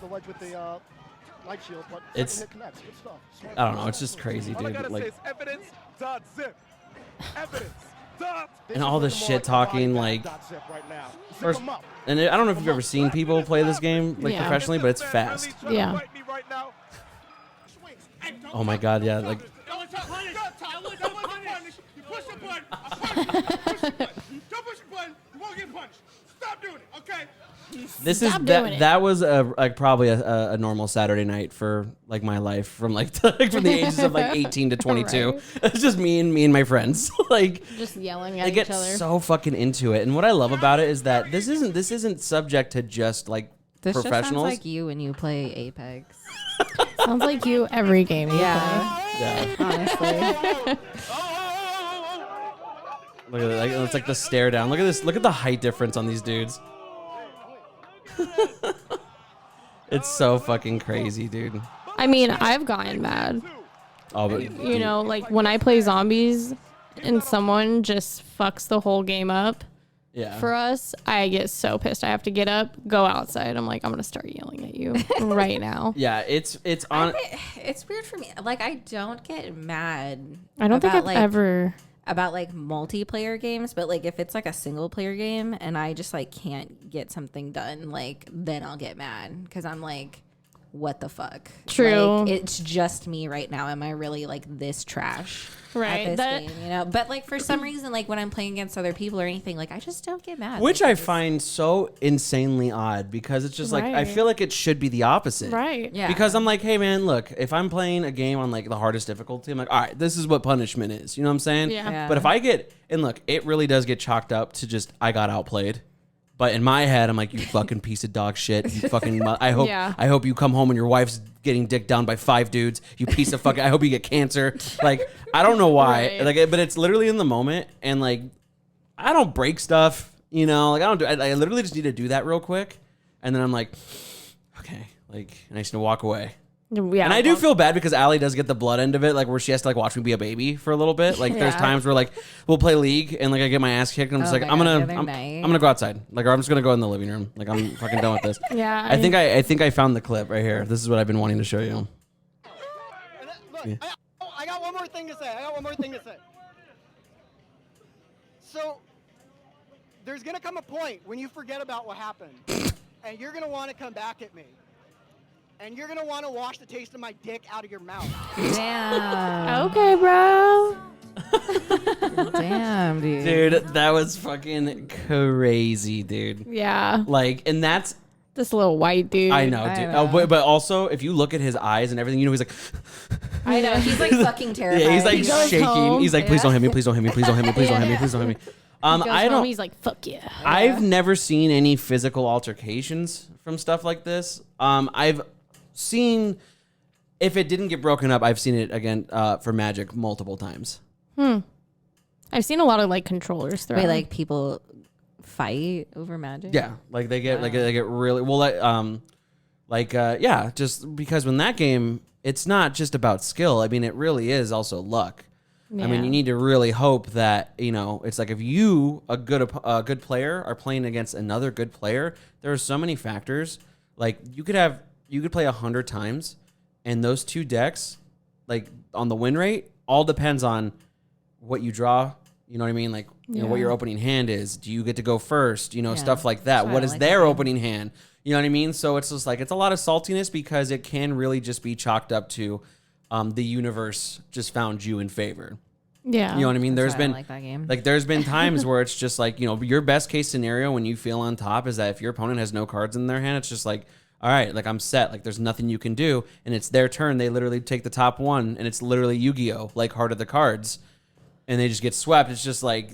The ledge with the light shield, but It's, it connects. Good stuff. I don't know, it's just crazy, dude. All I gotta Like, say is evidence.zip. Evidence. And all the shit talking, like, first, and I don't know if you've ever seen people play this game like professionally, but it's fast. Yeah. Oh my god, yeah, like. Stop doing it, okay? This is that was like probably a normal Saturday night for like my life from like from the ages of like 18 to 22. Right. It's just me and my friends like just yelling at each other. They get so fucking into it, and what I love about it is that this isn't subject to just like professionals. Just sounds like you when you play Apex. Sounds like you every game you play. Yeah, honestly. Look at like it's like the stare down. Look at this. Look at the height difference on these dudes. It's so fucking crazy, dude. I mean, I've gotten mad. Oh, but you know, like when I play zombies and someone just fucks the whole game up for us, I get so pissed. I have to get up, go outside. I'm like, I'm gonna start yelling at you right now. Yeah, it's on. It's weird for me. Like, I don't get mad. I don't think I've like, ever about like multiplayer games, but like if it's like a single player game and I just like can't get something done, like then I'll get mad because I'm like, what the fuck? True. Like, it's just me right now. Am I really like this trash? Right. At this game, you know? But like for some reason, like when I'm playing against other people or anything, like I just don't get mad. Which I find so insanely odd because it's just like I feel like it should be the opposite. Right. Yeah. Because I'm like, hey man, look, if I'm playing a game on like the hardest difficulty, I'm like, all right, this is what punishment is. You know what I'm saying? Yeah. But if I get and look, it really does get chalked up to just I got outplayed. But in my head, I'm like, you fucking piece of dog shit. You fucking. I hope you come home and your wife's getting dicked down by 5 dudes. You piece of fucking. I hope you get cancer. Like, I don't know why. Right. Like, but it's literally in the moment, and like, I don't break stuff. You know, like I don't do. I literally just need to do that real quick, and then I'm like, okay, like, and I just need to walk away. Yeah, and I do feel bad because Allie does get the blood end of it, like where she has to like watch me be a baby for a little bit. Like there's times where like we'll play League and like I get my ass kicked and I'm just like I'm gonna go outside, like or I'm just gonna go in the living room, like I'm fucking done with this. Yeah, I think I found the clip right here. This is what I've been wanting to show you. Look, I got one more thing to say. So there's gonna come a point when you forget about what happened, and you're gonna want to come back at me. And you're going to want to wash the taste of my dick out of your mouth. Damn. Okay, bro. Damn, dude. Dude, that was fucking crazy, dude. Yeah. Like, and that's... This little white dude. I know, dude. Oh, but also, if you look at his eyes and everything, you know, he's like... I know. He's like fucking terrified. Yeah, he's like shaking. home. He's like, please don't hit me, please don't hit me, please don't hit me, please don't hit me, please don't hit me. I don't. He's like, fuck yeah. I've never seen any physical altercations from stuff like this. I've seen, if it didn't get broken up, I've seen it again for Magic multiple times. I've seen a lot of like controllers thrown. Wait, like people fight over Magic? Yeah, like they get they get really well. Yeah, just because when that game, it's not just about skill. I mean, it really is also luck. Yeah. I mean, you need to really hope that, you know, it's like if you, a good player, are playing against another good player, there are so many factors. Like you could play 100 times, and those 2 decks, like on the win rate, all depends on what you draw. You know what I mean? Like, you know, what your opening hand is. Do you get to go first? You know, stuff like that. What is their opening hand? You know what I mean? So it's just like, it's a lot of saltiness because it can really just be chalked up to the universe just found you in favor. Yeah. You know what I mean? There's been like that game. Like there's been times where it's just like, you know, your best case scenario when you feel on top is that if your opponent has no cards in their hand, it's just like, all right, like I'm set. Like there's nothing you can do, and it's their turn. They literally take the top one, and it's literally Yu-Gi-Oh, like Heart of the Cards, and they just get swept. It's just like,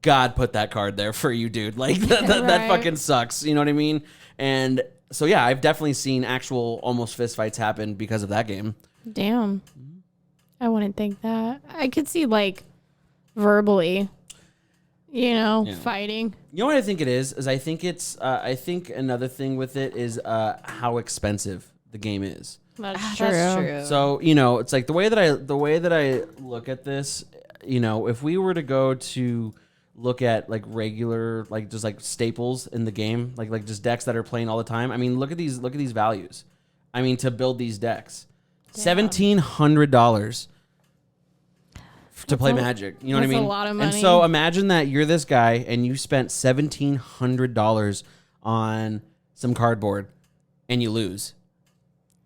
God put that card there for you, dude. Like that fucking sucks. You know what I mean? And so yeah, I've definitely seen actual almost fist fights happen because of that game. Damn, I wouldn't think that. I could see like verbally, fighting. You know what I think it is I think it's I think another thing with it is how expensive the game is. That's true. That's true. So, it's like the way that I look at this, if we were to go to look at like regular, like just like staples in the game, like just decks that are playing all the time. I mean, look at these values. I mean, to build these decks, $1,700 to play Magic. You know what I mean? That's a lot of money. And so imagine that you're this guy and you spent $1,700 on some cardboard and you lose.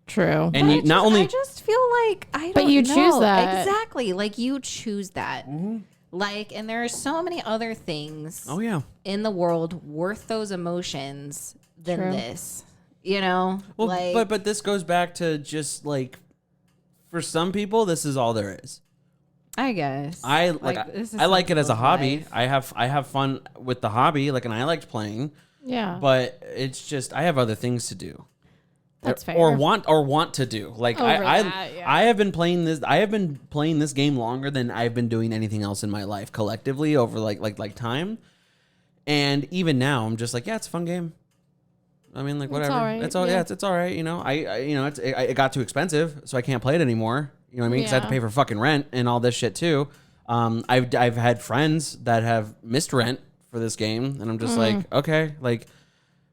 True. And you not only I just feel like I don't But you know. choose that. Exactly. Like you choose that. Like, and there are so many other things oh yeah in the world worth those emotions than True. this. Well, like, but this goes back to just like for some people this is all there is. I guess I like it as a hobby. life. I have fun with the hobby, like, and I liked playing. Yeah. But it's just I have other things to do. That's fair. Or want to do. Like Over I that, yeah. I have been playing this. I have been playing this game longer than I've been doing anything else in my life collectively over like time. And even now, I'm just like, yeah, it's a fun game. I mean, like whatever. all right, It's all yeah. yeah, it's all right. It got too expensive, so I can't play it anymore. You know what I mean? Because I have to Yeah. pay for fucking rent and all this shit too. I've had friends that have missed rent for this game, and I'm just like, okay, like,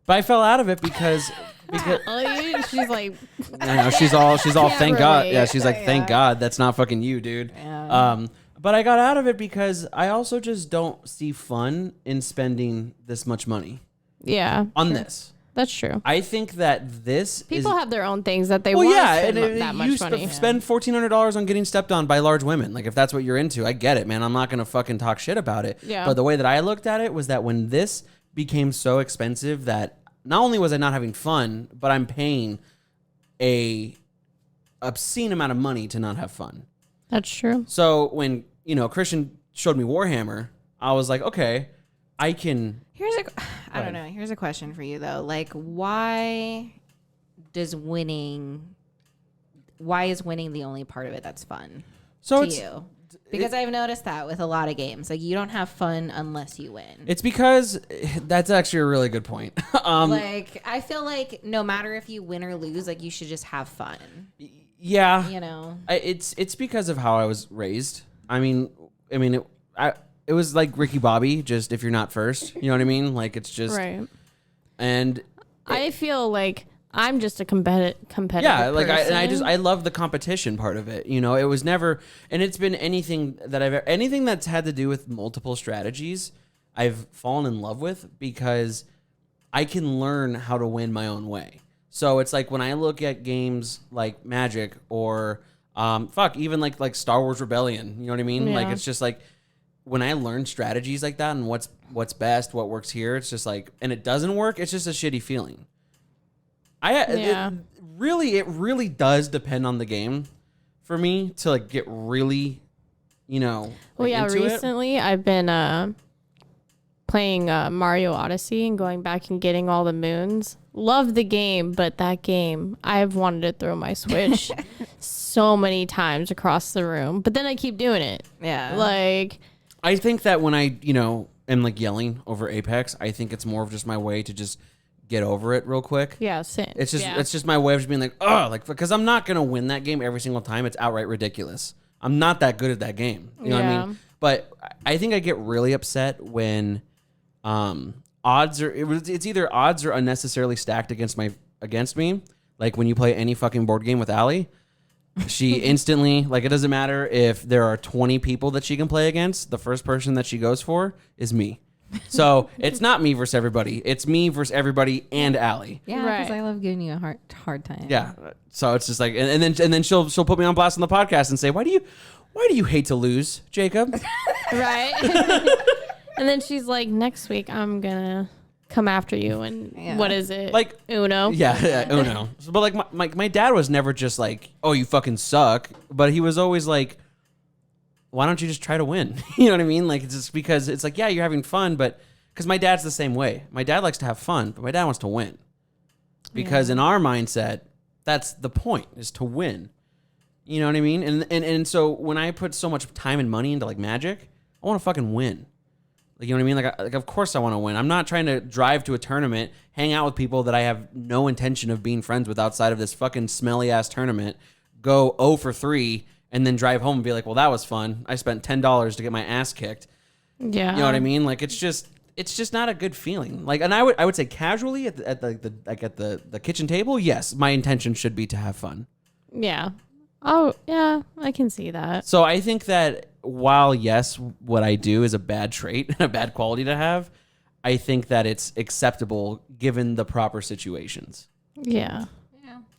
but I fell out of it because She's like, I know she's all thank God. relate. Yeah, she's like, thank God that's not fucking you, dude. Yeah. But I got out of it because I also just don't see fun in spending this much money yeah, on this. that's true. I think that this People is, have their own things that they well, want yeah, to spend and that you much money. spend $1,400 on getting stepped on by large women. Like if that's what you're into, I get it, man. I'm not gonna fucking talk shit about it. Yeah. But the way that I looked at it was that when this became so expensive that not only was I not having fun, but I'm paying a obscene amount of money to not have fun. That's true. So when Christian showed me Warhammer, I was like, okay, I can. I don't know. Here's a question for you though. Like, why is winning the only part of it that's fun to you? Because I've noticed that with a lot of games, like you don't have fun unless you win. It's because that's actually a really good point. Like I feel like no matter if you win or lose, like you should just have fun. Yeah, It's because of how I was raised. I mean, it was like Ricky Bobby. Just if you're not first, you know what I mean. Like it's just Right. And I feel like I'm just a competitive yeah, like person. I love the competition part of it. It was never, and it's been anything that's had to do with multiple strategies, I've fallen in love with because I can learn how to win my own way. So it's like when I look at games like Magic or even like Star Wars Rebellion, you know what I mean? Yeah. Like it's just like when I learn strategies like that and what's best, what works here, it's just like, and it doesn't work, it's just a shitty feeling. It really does depend on the game for me to like get really, Well, yeah, into recently I've been playing Mario Odyssey and going back and getting all the moons. Love the game, but that game, I've wanted to throw my Switch so many times across the room, but then I keep doing it. Yeah. Like, I think that when I, am like yelling over Apex, I think it's more of just my way to just get over it real quick. Yeah, same. It's just my way of just being like, oh, like, because I'm not gonna win that game every single time. It's outright ridiculous. I'm not that good at that game. You know what I mean? But I think I get really upset when it's either odds are unnecessarily stacked against me. Like when you play any fucking board game with Allie, she instantly, like, it doesn't matter if there are 20 people that she can play against, the first person that she goes for is me. So it's not me versus everybody. It's me versus everybody and Allie. Yeah, because Right. I love giving you a hard time. Yeah. So it's just like, and then she'll put me on blast on the podcast and say, why do you hate to lose, Jacob? Right. And then she's like, next week I'm gonna come after you. And what is it? Like Uno? Yeah, Uno. But like my dad was never just like, oh, you fucking suck. But he was always like, why don't you just try to win? You know what I mean? Like, it's just because it's like, yeah, you're having fun, but because my dad's the same way. My dad likes to have fun, but my dad wants to win. Because in our mindset, that's the point, is to win. You know what I mean? And so when I put so much time and money into like Magic, I want to fucking win. Like, you know what I mean? Like of course I want to win. I'm not trying to drive to a tournament, hang out with people that I have no intention of being friends with outside of this fucking smelly ass tournament, go 0 for 3, and then drive home and be like, well, that was fun. I spent $10 to get my ass kicked. Yeah. You know what I mean? Like, it's just not a good feeling. Like, and I would say casually at the kitchen table, yes, my intention should be to have fun. Yeah. Oh, yeah, I can see that. So I think that while, yes, what I do is a bad trait and a bad quality to have, I think that it's acceptable given the proper situations. Yeah.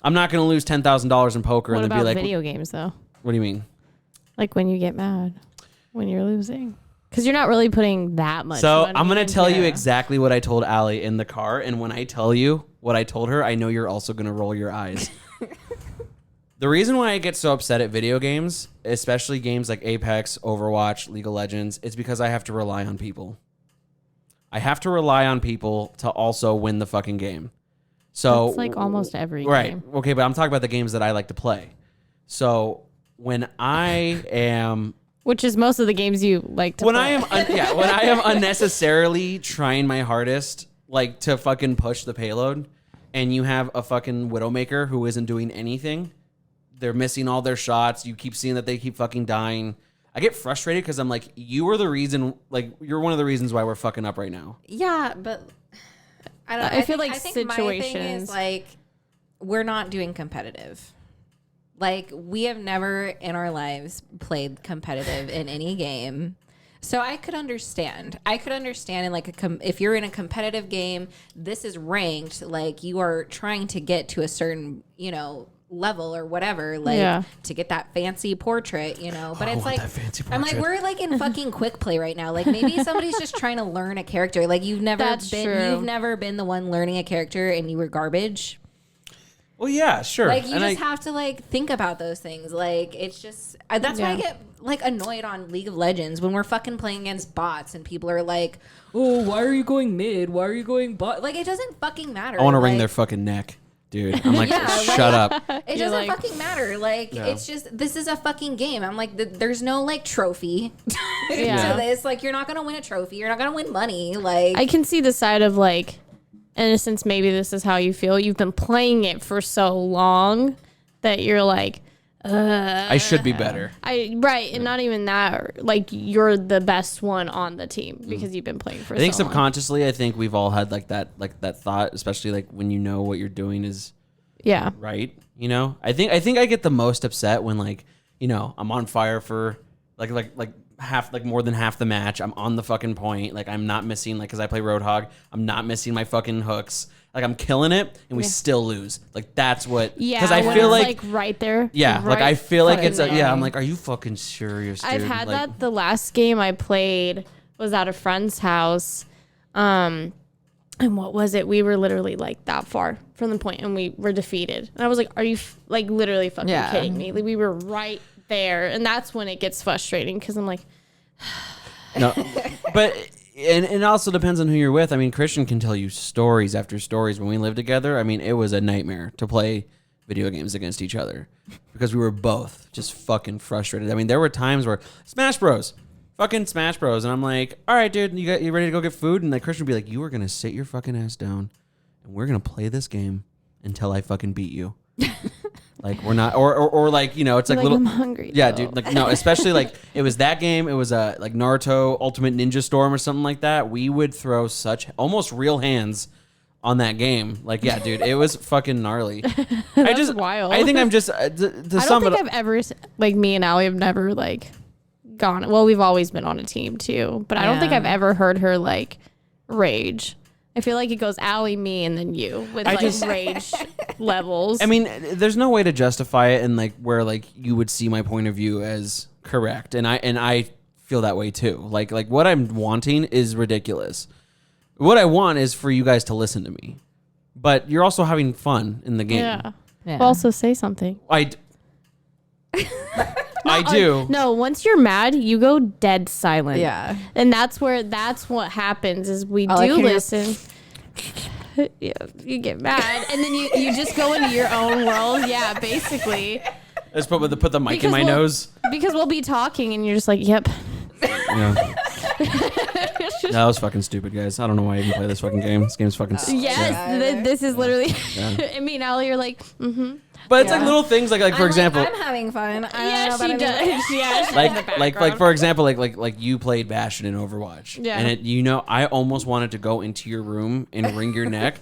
I'm not going to lose $10,000 in poker What and then about be like, video games, though? What do you mean? Like when you get mad when you're losing. Because you're not really putting that much So money I'm going to tell you into- exactly what I told Allie in the car. And when I tell you what I told her, I know you're also going to roll your eyes. The reason why I get so upset at video games, especially games like Apex, Overwatch, League of Legends, it's because I have to rely on people. I have to rely on people to also win the fucking game. So it's like almost every right. game. Okay, but I'm talking about the games that I like to play. So when I am... Which is most of the games you like to when play. When I am unnecessarily trying my hardest, like to fucking push the payload, and you have a fucking Widowmaker who isn't doing anything, they're missing all their shots, you keep seeing that they keep fucking dying. I get frustrated because I'm like, you are the reason, like, you're one of the reasons why we're fucking up right now. Yeah, but I don't. I feel like I think my thing situations- is like we're not doing competitive. Like we have never in our lives played competitive in any game. So I could understand. In like if you're in a competitive game, this is ranked. Like you are trying to get to a certain, level or whatever, like to get that fancy portrait, But it's like I'm like we're like in fucking quick play right now. Like maybe somebody's just trying to learn a character. Like you've never been the one learning a character and you were garbage. Well, yeah, sure. Like you just have to like think about those things. Like it's just that's why I get like annoyed on League of Legends when we're fucking playing against bots and people are like, "Oh, why are you going mid? Why are you going bot?" Like it doesn't fucking matter. I want to wring like, their fucking neck, dude. I'm like, shut up. It doesn't fucking matter. Like it's just this is a fucking game. I'm like, there's no like trophy to this. Like you're not gonna win a trophy. You're not gonna win money. Like I can see the side of like innocence. Maybe this is how you feel. You've been playing it for so long that you're like, I should be better. And not even that. Like you're the best one on the team because you've been playing for. I think so long. subconsciously, I think we've all had like that thought, especially like when you know what you're doing is right. I think I get the most upset when like I'm on fire for like half, like more than half the match. I'm on the fucking point. Like I'm not missing, like, cause I play Roadhog. I'm not missing my fucking hooks. Like I'm killing it and we still lose. Like that's what, cause I feel like right there. Yeah. Right like I feel like it's there. I'm like, are you fucking serious, dude? I've had like, that. The last game I played was at a friend's house. And what was it? We were literally like that far from the point and we were defeated. And I was like, are you like literally fucking kidding me? Like we were right there. And that's when it gets frustrating because I'm like, no, but and it also depends on who you're with. I mean, Christian can tell you stories after stories. When we lived together, I mean, it was a nightmare to play video games against each other because we were both just fucking frustrated. I mean, there were times where Smash Bros, and I'm like, all right, dude, you ready to go get food? And like Christian would be like, you are gonna sit your fucking ass down, and we're gonna play this game until I fucking beat you. Like we're not, or like it's like little. I'm hungry. Yeah, though. dude. Like no, especially like it was that game. It was like Naruto Ultimate Ninja Storm or something like that. We would throw such almost real hands on that game. Like yeah, dude, it was fucking gnarly. That's wild. I think I'm just. I don't think I've ever like me and Allie have never like gone. Well, we've always been on a team too, but I don't think I've ever heard her like rage. I feel like it goes Allie, me, and then you with rage levels. I mean, there's no way to justify it in like where like you would see my point of view as correct, and I feel that way too. Like what I'm wanting is ridiculous. What I want is for you guys to listen to me, but you're also having fun in the game. Yeah. Also say something. I do. No, once you're mad, you go dead silent. Yeah. And that's what happens is we All I do can listen. Yeah, you get mad and then you just go into your own world. Yeah, basically. Let's put the mic in my nose. Because we'll be talking and you're just like, yep. Yeah. That was fucking stupid, guys. I don't know why I even play this fucking game. This game's fucking stupid. Yes, this is literally. I mean, Allie, you're like, But it's like little things like for example, I'm having fun. Yeah, she does. Yeah, like for example, like you played Bastion in Overwatch. Yeah. And I almost wanted to go into your room and wring your neck.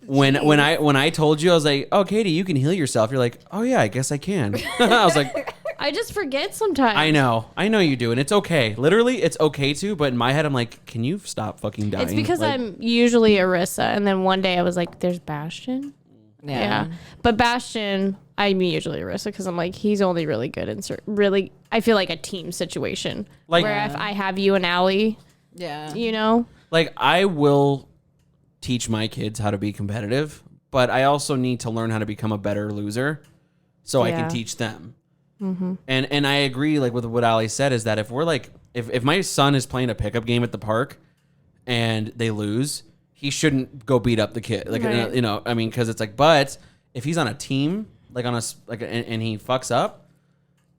When I told you, I was like, "Oh, Katy, you can heal yourself." You're like, "Oh yeah, I guess I can." I was like, I just forget sometimes. I know you do, and it's okay. Literally, it's okay to. But in my head, I'm like, "Can you stop fucking dying?" It's because like, I'm usually Orisa, and then one day I was like, "There's Bastion." Yeah. But Bastion, I'm usually Orisa because I'm like, he's only really good in really. I feel like a team situation, like where if I have you and Allie, like I will teach my kids how to be competitive, but I also need to learn how to become a better loser so I can teach them. Mm-hmm. And I agree like with what Ali said is that if we're like if my son is playing a pickup game at the park and they lose, he shouldn't go beat up the kid. Like I mean, because it's like, but if he's on a team like on a and he fucks up,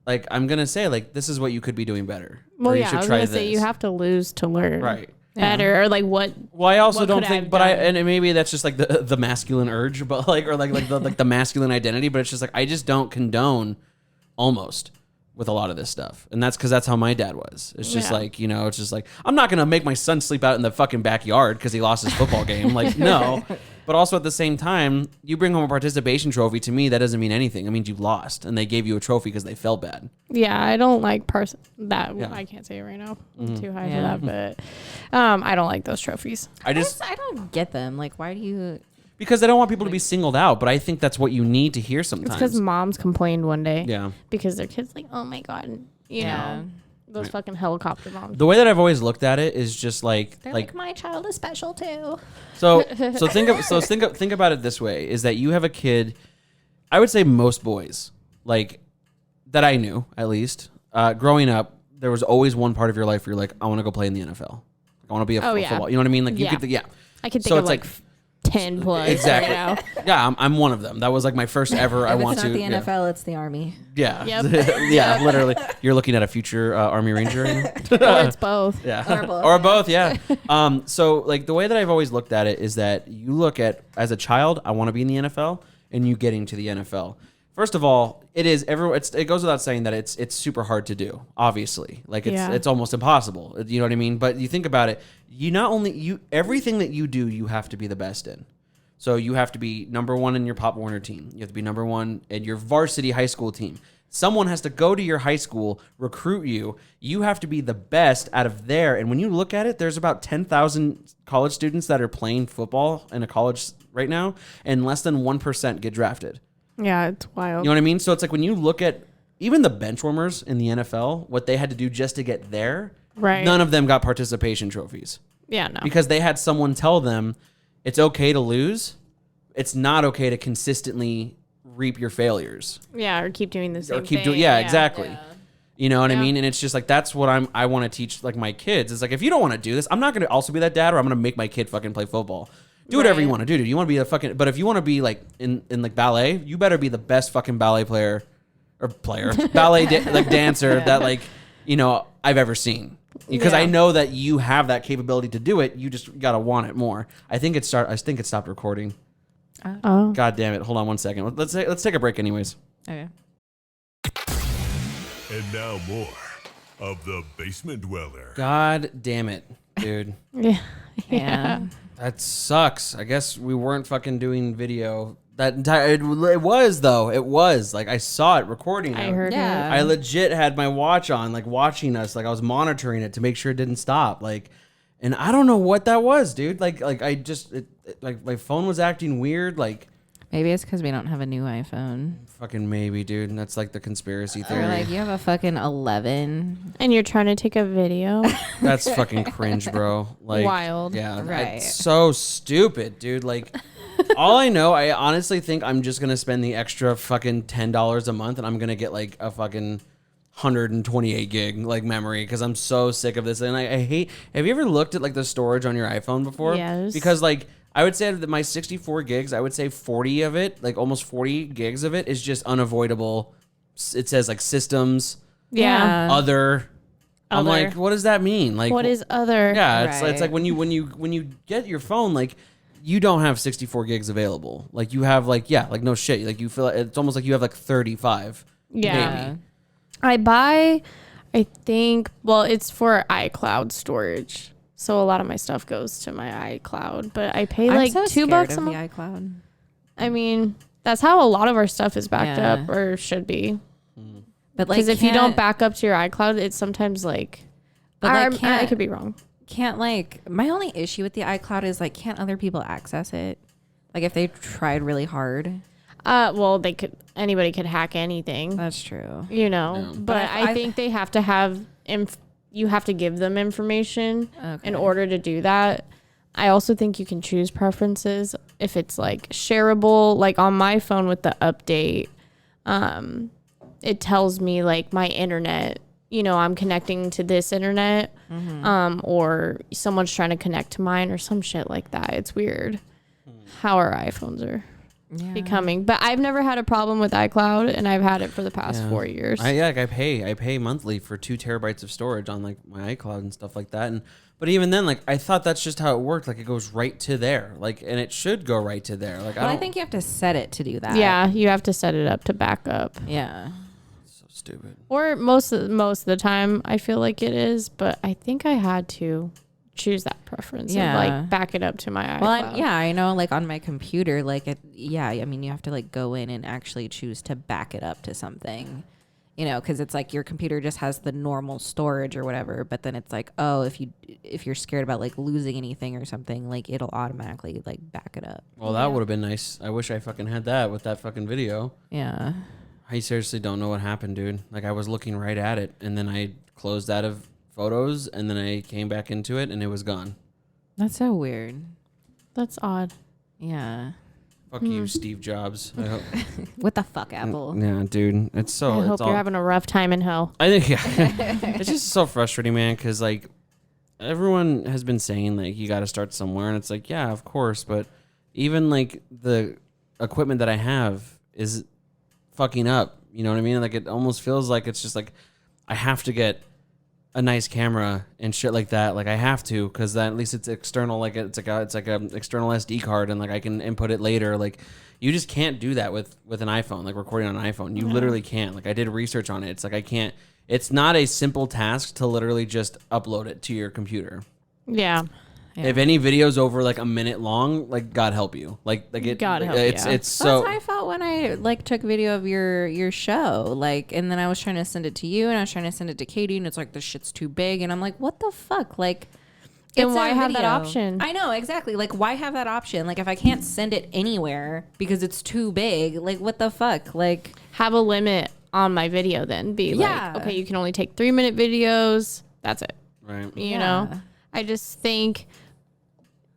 like I'm gonna say like this is what you could be doing better. Well, or yeah, I was gonna say you have to lose to learn. Right. Better or like what? Well, I also don't think, but and maybe that's just like the masculine urge, but like or like the masculine identity. But it's just like I just don't condone almost with a lot of this stuff, and that's because that's how my dad was. It's just like it's just like I'm not gonna make my son sleep out in the fucking backyard because he lost his football game. Like no. But also at the same time, you bring home a participation trophy. To me, that doesn't mean anything. It means you lost, and they gave you a trophy because they felt bad. Yeah, I don't like that. Yeah. I can't say it right now. I'm too high for that, but I don't like those trophies. I don't get them. Like, why do you? Because they don't want people to be singled out. But I think that's what you need to hear sometimes. It's because moms complained one day. Yeah. Because their kids like, oh my god, you know. Those fucking helicopter moms. The way that I've always looked at it is just like they're like my child is special too. So think about it this way: is that you have a kid? I would say most boys, like that I knew at least, growing up, there was always one part of your life where you're like, I want to go play in the NFL. Like, I want to be a football. You know what I mean? Like you could, I could think of like 10 plus. Exactly. Right now. Yeah, I'm one of them. That was like my first ever. If it's not the NFL, it's the Army. Yeah. Yep. Yeah. Literally, you're looking at a future Army Ranger. Or it's both. Yeah. Or both. Yeah. So like the way that I've always looked at it is that you look at as a child, I want to be in the NFL, and you getting to the NFL. First of all, it goes without saying that it's super hard to do. Obviously, like it's almost impossible. You know what I mean? But you think about it, everything that you do, you have to be the best in. So you have to be number one in your Pop Warner team. You have to be number one in your varsity high school team. Someone has to go to your high school, recruit you. You have to be the best out of there. And when you look at it, there's about 10,000 college students that are playing football in a college right now, and less than 1% get drafted. Yeah, it's wild. You know what I mean? So it's like when you look at even the bench warmers in the NFL, what they had to do just to get there, none of them got participation trophies. Yeah, no. Because they had someone tell them it's okay to lose. It's not okay to consistently reap your failures. Yeah, or keep doing the same thing. Exactly. Yeah. You know what I mean? And it's just like that's what I want to teach like my kids. It's like if you don't want to do this, I'm not going to also be that dad, or I'm going to make my kid fucking play football. Do whatever you want to do, dude. You want to be a fucking, but if you want to be like in like ballet, you better be the best fucking ballet ballet dancer that like, I've ever seen. Because I know that you have that capability to do it. You just gotta want it more. I think it stopped recording. Oh. God damn it! Hold on one second. Let's take a break, anyways. Okay. And now more of the Basement Dweller. God damn it, dude. Yeah. That sucks. I guess we weren't fucking doing video. It was though. It was like I saw it recording. I heard it. I legit had my watch on, like watching us. Like I was monitoring it to make sure it didn't stop. Like, and I don't know what that was, dude. Like I just like my phone was acting weird. Like maybe it's because we don't have a new iPhone. Fucking maybe, dude. And that's like the conspiracy theory. Or like you have a fucking 11 and you're trying to take a video. That's fucking cringe, bro. Like wild. Yeah, right. It's so stupid, dude. Like. All I know, I honestly think I'm just going to spend the extra fucking $10 a month and I'm going to get like a fucking 128 gig like memory because I'm so sick of this. And I hate, have you ever looked at like the storage on your iPhone before? Yes. Because like I would say that my 64 gigs, I would say 40 of it, like almost 40 gigs of it is just unavoidable. It says like systems, yeah, other, I'm like, what does that mean? Like, what is other? Yeah, it's like when you get your phone, like, you don't have 64 gigs available. Like, you have like no shit. Like, you feel like, it's almost like you have like 35. Yeah. Maybe. I think, well, it's for iCloud storage. So a lot of my stuff goes to my iCloud, but I pay like $2 a month. The iCloud. I mean, that's how a lot of our stuff is backed up, or should be. But like, because if you don't back up to your iCloud, it's sometimes like, but I could be wrong. Can't like, my only issue with the iCloud is like, can't other people access it? Like if they tried really hard. Well, anybody could hack anything. That's true. You know, but I think they have to have, you have to give them information in order to do that. I also think you can choose preferences if it's like shareable, like on my phone with the update, it tells me like my internet, you know, I'm connecting to this internet, or someone's trying to connect to mine or some shit like that. It's weird how our iPhones are becoming, but I've never had a problem with iCloud, and I've had it for the past 4 years. I pay monthly for 2 terabytes of storage on like my iCloud and stuff like that. But even then, like, I thought that's just how it worked. Like, it goes right to there, like, and it should go right to there. Like, I think you have to set it to do that. Yeah, you have to set it up to back up. Yeah. So stupid. Or most of the time, I feel like it is, but I think I had to choose that preference and like back it up to my iCloud. Well, I know, like on my computer, like I mean, you have to like go in and actually choose to back it up to something, you know, because it's like your computer just has the normal storage or whatever, but then it's like, oh, if you're scared about like losing anything or something, like it'll automatically like back it up. Well, that would have been nice. I wish I fucking had that with that fucking video. Yeah. I seriously don't know what happened, dude. Like, I was looking right at it, and then I closed out of photos, and then I came back into it, and it was gone. That's so weird. That's odd. Yeah. Fuck you, Steve Jobs. I hope. What the fuck, Apple? Yeah, dude. It's so. I hope you're having a rough time in hell. I think it's just so frustrating, man. Because like everyone has been saying, like, you got to start somewhere, and it's like, yeah, of course, but even like the equipment that I have is fucking up. You know what I mean? Like, it almost feels like it's just like I have to get a nice camera and shit like that. Like, I have to, because then at least it's external. Like, it's like a external SD card, and like I can input it later. Like, you just can't do that with an iPhone. Like, recording on an iPhone, you literally can't. Like, I did research on it. It's like I can't. It's not a simple task to literally just upload it to your computer. Yeah. If any video's over like a minute long, like, God help you. Like it. God help it's so. That's how I felt when I like took video of your show. Like, and then I was trying to send it to you, and I was trying to send it to Katy, and it's like, this shit's too big, and I'm like, what the fuck, like. And why have that option? I know, exactly. Like, why have that option? Like, if I can't send it anywhere because it's too big, like, what the fuck? Like, have a limit on my video then. Like, okay, you can only take 3-minute videos. That's it. Right. You know? I just think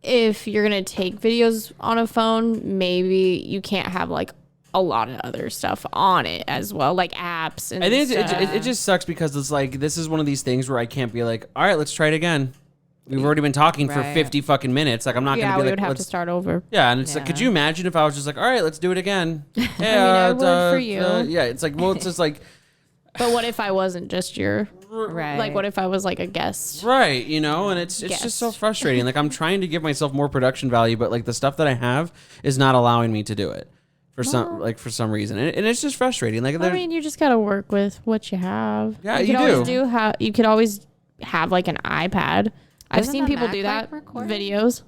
if you're going to take videos on a phone, maybe you can't have, like, a lot of other stuff on it as well, like apps and I think stuff. it just sucks because it's like, this is one of these things where I can't be like, all right, let's try it again. We've already been talking for 50 fucking minutes. Like, I'm not going to be like, we would have to start over. Yeah, and it's like, could you imagine if I was just like, all right, let's do it again? I would for you. Yeah, it's like, well, it's just like. But what if I wasn't just your, like, what if I was like a guest? Right, you know, and it's just so frustrating. Like, I'm trying to give myself more production value, but like the stuff that I have is not allowing me to do it for some reason, and it's just frustrating. Like, I mean, you just gotta work with what you have. Yeah, you could always have like an iPad. I've seen people do that. Videos.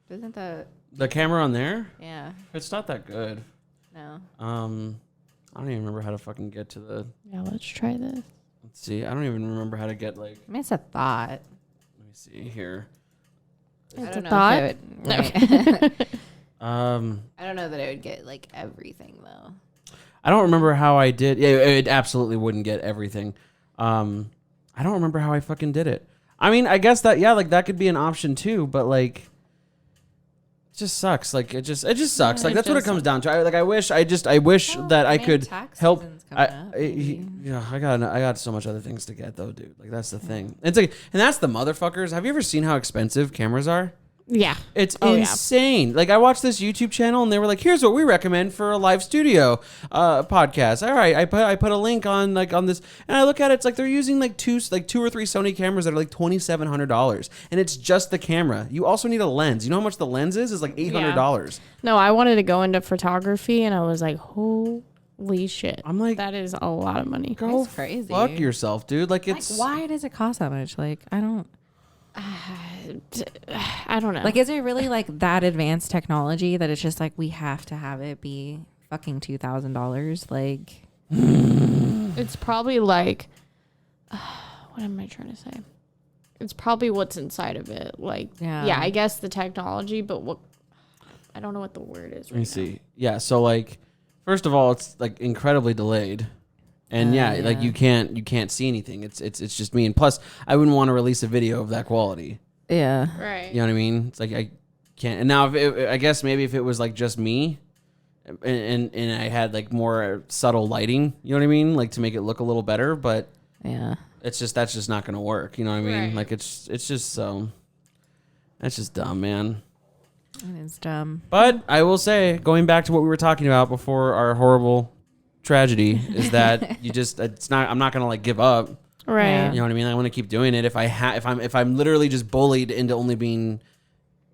Isn't the camera on there? Yeah. It's not that good. No. I don't even remember how to fucking get to the. Yeah, let's try this. Let's see. I don't even remember how to get like. I mean, it's a thought. Let me see here. It's a thought. I don't know that it would get like everything though. I don't remember how I did. Yeah, it absolutely wouldn't get everything. I don't remember how I fucking did it. I mean, I guess that, like, that could be an option too, but like, it just sucks. Like, it just sucks. Like, that's what it comes down to. I wish that I could help. I got so much other things to get though, dude. Like, that's the thing. It's like, and that's the motherfuckers. Have you ever seen how expensive cameras are? Yeah. It's insane. Like, I watched this YouTube channel and they were like, here's what we recommend for a live studio podcast. All right, I put a link on this, and I look at it, it's like they're using like two or three Sony cameras that are like $2,700, and it's just the camera. You also need a lens. You know how much the lens is? It's like $800. No, I wanted to go into photography, and I was like, holy shit. I'm like, that is a lot of money. Go That's crazy. fuck yourself, dude. Like, it's why does it cost that much? Like, I don't know. Like, is it really like that advanced technology that it's just like we have to have it be fucking $2,000? Like, it's probably like, what am I trying to say? It's probably what's inside of it. Like, yeah, I guess the technology, but what, I don't know what the word is. Let me see. Yeah, so like, first of all, it's like incredibly delayed. And like you can't see anything. It's just me. And plus, I wouldn't want to release a video of that quality. Yeah. Right. You know what I mean? It's like I can't. And now, I guess maybe if it was like just me, and I had like more subtle lighting, you know what I mean, like to make it look a little better. But yeah, that's just not gonna work. You know what I mean? Right. Like it's just so. That's just dumb, man. It is dumb. But I will say, going back to what we were talking about before our horrible tragedy, is that I'm not gonna like give up. Right. You know what I mean? I want to keep doing it. If I'm literally just bullied into only being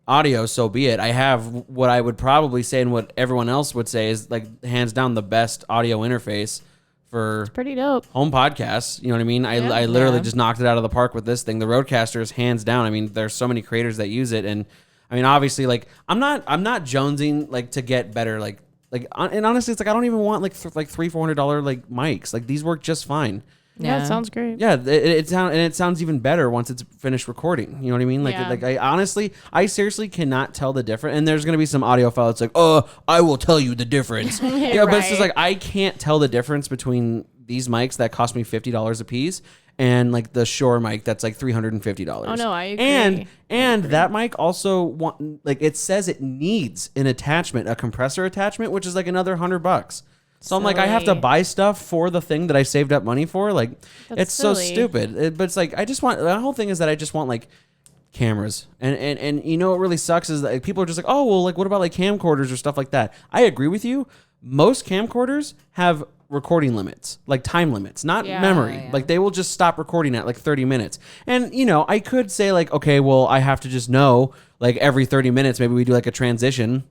audio, so be it. I have what I would probably say and what everyone else would say is like hands down the best audio interface for pretty dope home podcasts. You know what I mean? I literally just knocked it out of the park with this thing. The Rodecaster is hands down. I mean, there's so many creators that use it, and I mean, obviously, like I'm not jonesing like to get better, and honestly, it's like I don't even want like $300-$400 like mics. Like these work just fine. Yeah, it sounds great. Yeah, it sounds even better once it's finished recording. You know what I mean? Like I seriously cannot tell the difference. And there's gonna be some audio file that's like, oh, I will tell you the difference. Yeah, but it's just like I can't tell the difference between these mics that cost me $50 a piece and like the Shure mic that's like $350. Oh no, I agree. And that mic also it says it needs an attachment, a compressor attachment, which is like another $100. So I'm like, I have to buy stuff for the thing that I saved up money for. Like, it's so stupid. But it's like, the whole thing is that I just want like cameras. And you know what really sucks is that like, people are just like, oh, well, like, what about like camcorders or stuff like that? I agree with you. Most camcorders have recording limits, like time limits, not memory. Yeah. Like they will just stop recording at like 30 minutes. And, you know, I could say like, okay, well, I have to just know like every 30 minutes, maybe we do like a transition.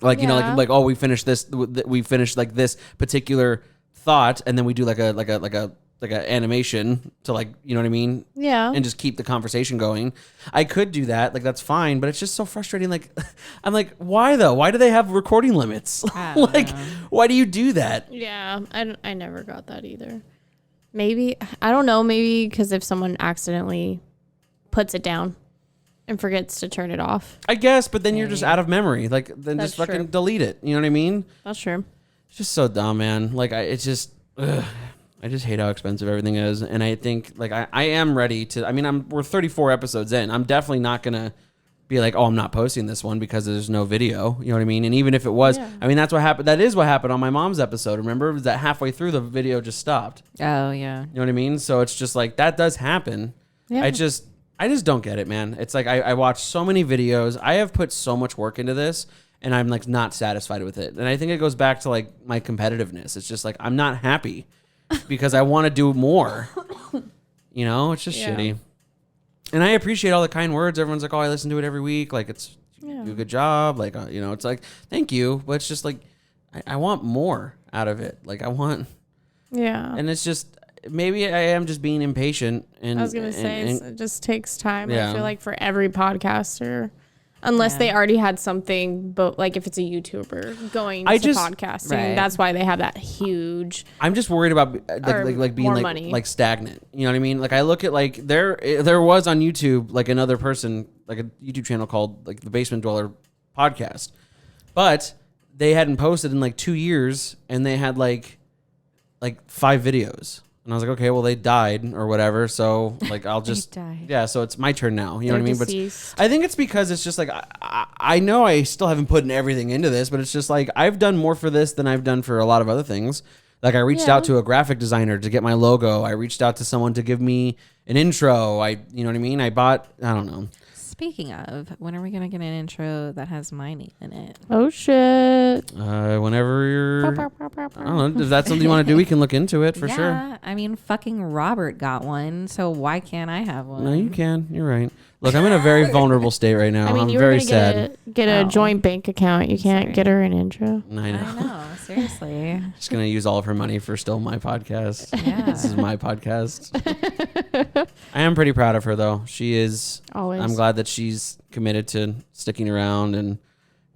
Like, you know, like, oh, we finished like this particular thought, and then we do like a animation to like, you know what I mean? Yeah. And just keep the conversation going. I could do that. Like, that's fine, but it's just so frustrating. Like, I'm like, why though? Why do they have recording limits? Like, why do you do that? Yeah. I never got that either. Maybe, I don't know, maybe because if someone accidentally puts it down and forgets to turn it off, I guess, but then you're just out of memory. Like, then that's just fucking delete it. You know what I mean? That's true. It's just so dumb, man. Like, I just hate how expensive everything is. And I think, like, I am ready to, I mean, we're 34 episodes in. I'm definitely not going to be like, oh, I'm not posting this one because there's no video. You know what I mean? And even if it was, I mean, that's what happened. That is what happened on my mom's episode. Remember? It was that halfway through the video just stopped. Oh, yeah. You know what I mean? So it's just like, that does happen. Yeah. I just don't get it, man. It's like I watch so many videos. I have put so much work into this, and I'm like not satisfied with it. And I think it goes back to like my competitiveness. It's just like I'm not happy because I want to do more. You know, it's just shitty. And I appreciate all the kind words. Everyone's like, "Oh, I listen to it every week. Like, you do a good job." Like, you know, it's like, thank you, but it's just like I want more out of it. Like, I want, and it's just. Maybe I am just being impatient. And I was going to say, it just takes time. I feel like for every podcaster, unless they already had something, but like if it's a YouTuber going to podcasting, that's why they have that huge. I'm just worried about like being like stagnant. You know what I mean? Like I look at like there was on YouTube like another person, like a YouTube channel called like the Basement Dweller Podcast, but they hadn't posted in like 2 years, and they had like 5 videos. And I was like, okay, well, they died or whatever. So, like, I'll just, so it's my turn now. You know what I mean? Deceased. But I think it's because it's just like, I know I still haven't put everything into this, but it's just like, I've done more for this than I've done for a lot of other things. Like, I reached out to a graphic designer to get my logo. I reached out to someone to give me an intro. You know what I mean? I bought, I don't know. Speaking of, when are we gonna get an intro that has my name in it? Oh shit! Whenever you're, I don't know if that's something you want to do. We can look into it for sure. Yeah, I mean, fucking Robert got one, so why can't I have one? No, you can. You're right. Look, I'm in a very vulnerable state right now. I mean, I'm you very were sad. Get a joint bank account. You can't get her an intro. I know. Seriously. Just gonna use all of her money for still my podcast. Yeah. This is my podcast. I am pretty proud of her though. She is. Always. I'm glad that she's committed to sticking around, and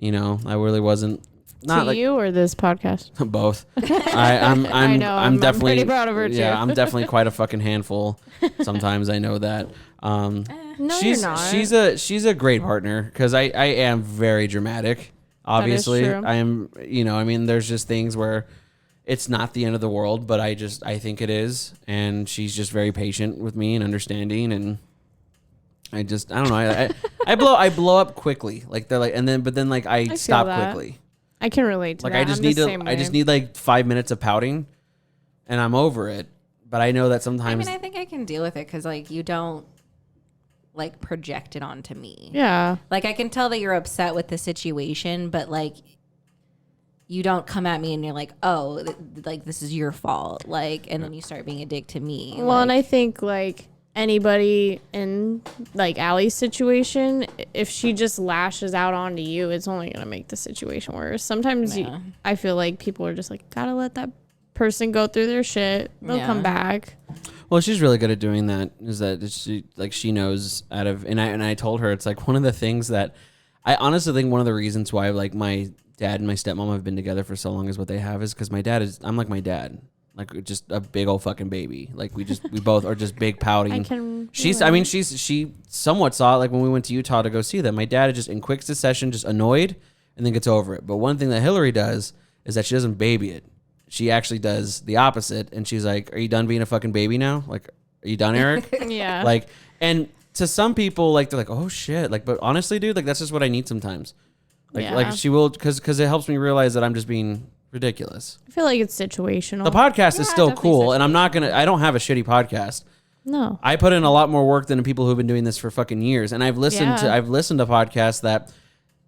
I really wasn't. Not to like you or this podcast? Both. I'm I know. I'm definitely pretty proud of her too. Yeah, I'm definitely quite a fucking handful. Sometimes I know that. No, she's you're not. she's a great partner because I am very dramatic. Obviously, That is true. I am. I mean, there's just things where it's not the end of the world, but I think it is, and she's just very patient with me and understanding, and I don't know. I blow up quickly, like they're like, but then I stop that. quickly. I can relate to Like that. I just need like 5 minutes of pouting, and I'm over it. But I know that sometimes. I mean, I think I can deal with it because you don't project it onto me. Yeah. I can tell that you're upset with the situation, but you don't come at me and you're like, oh, this is your fault. And then you start being a dick to me. Well, and I think anybody in Allie's situation, if she just lashes out onto you, it's only gonna make the situation worse. Sometimes I feel like people are just gotta let that person go through their shit. They'll come back. Well, she's really good at doing that. Is that she knows and I told her it's one of the things that I honestly think one of the reasons why my dad and my stepmom have been together for so long is what they have is because I'm like my dad. Just a big old fucking baby. We both are just big pouting. She somewhat saw it when we went to Utah to go see them. My dad is just in quick succession, just annoyed and then gets over it. But one thing that Hillary does is that she doesn't baby it. She actually does the opposite. And she's like, are you done being a fucking baby now? Are you done, Eric? Yeah. And to some people, they're like, oh shit. But honestly, dude, that's just what I need sometimes. She will, because it helps me realize that I'm just being ridiculous. I feel like it's situational. The podcast is still cool, and I don't have a shitty podcast. No. I put in a lot more work than the people who've been doing this for fucking years, and I've listened to podcasts that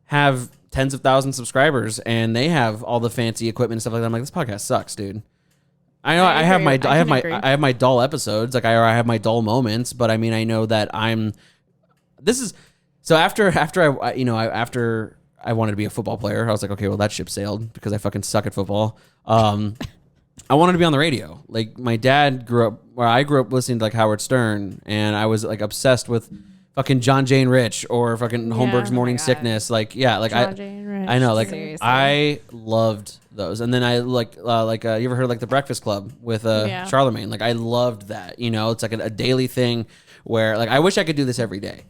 have tens of thousands of subscribers, and they have all the fancy equipment and stuff like that. I'm like, this podcast sucks, dude. I know I have my dull episodes, I have my dull moments, but I mean, I know that after I wanted to be a football player. I was like, okay, well, that ship sailed because I fucking suck at football. I wanted to be on the radio. My dad I grew up listening to Howard Stern, and I was obsessed with fucking John Jane Rich or fucking Holmberg's Morning Sickness. John Jane Rich. I know, seriously. I loved those. And then I you ever heard of The Breakfast Club with Charlemagne? I loved that. It's a daily thing where I wish I could do this every day.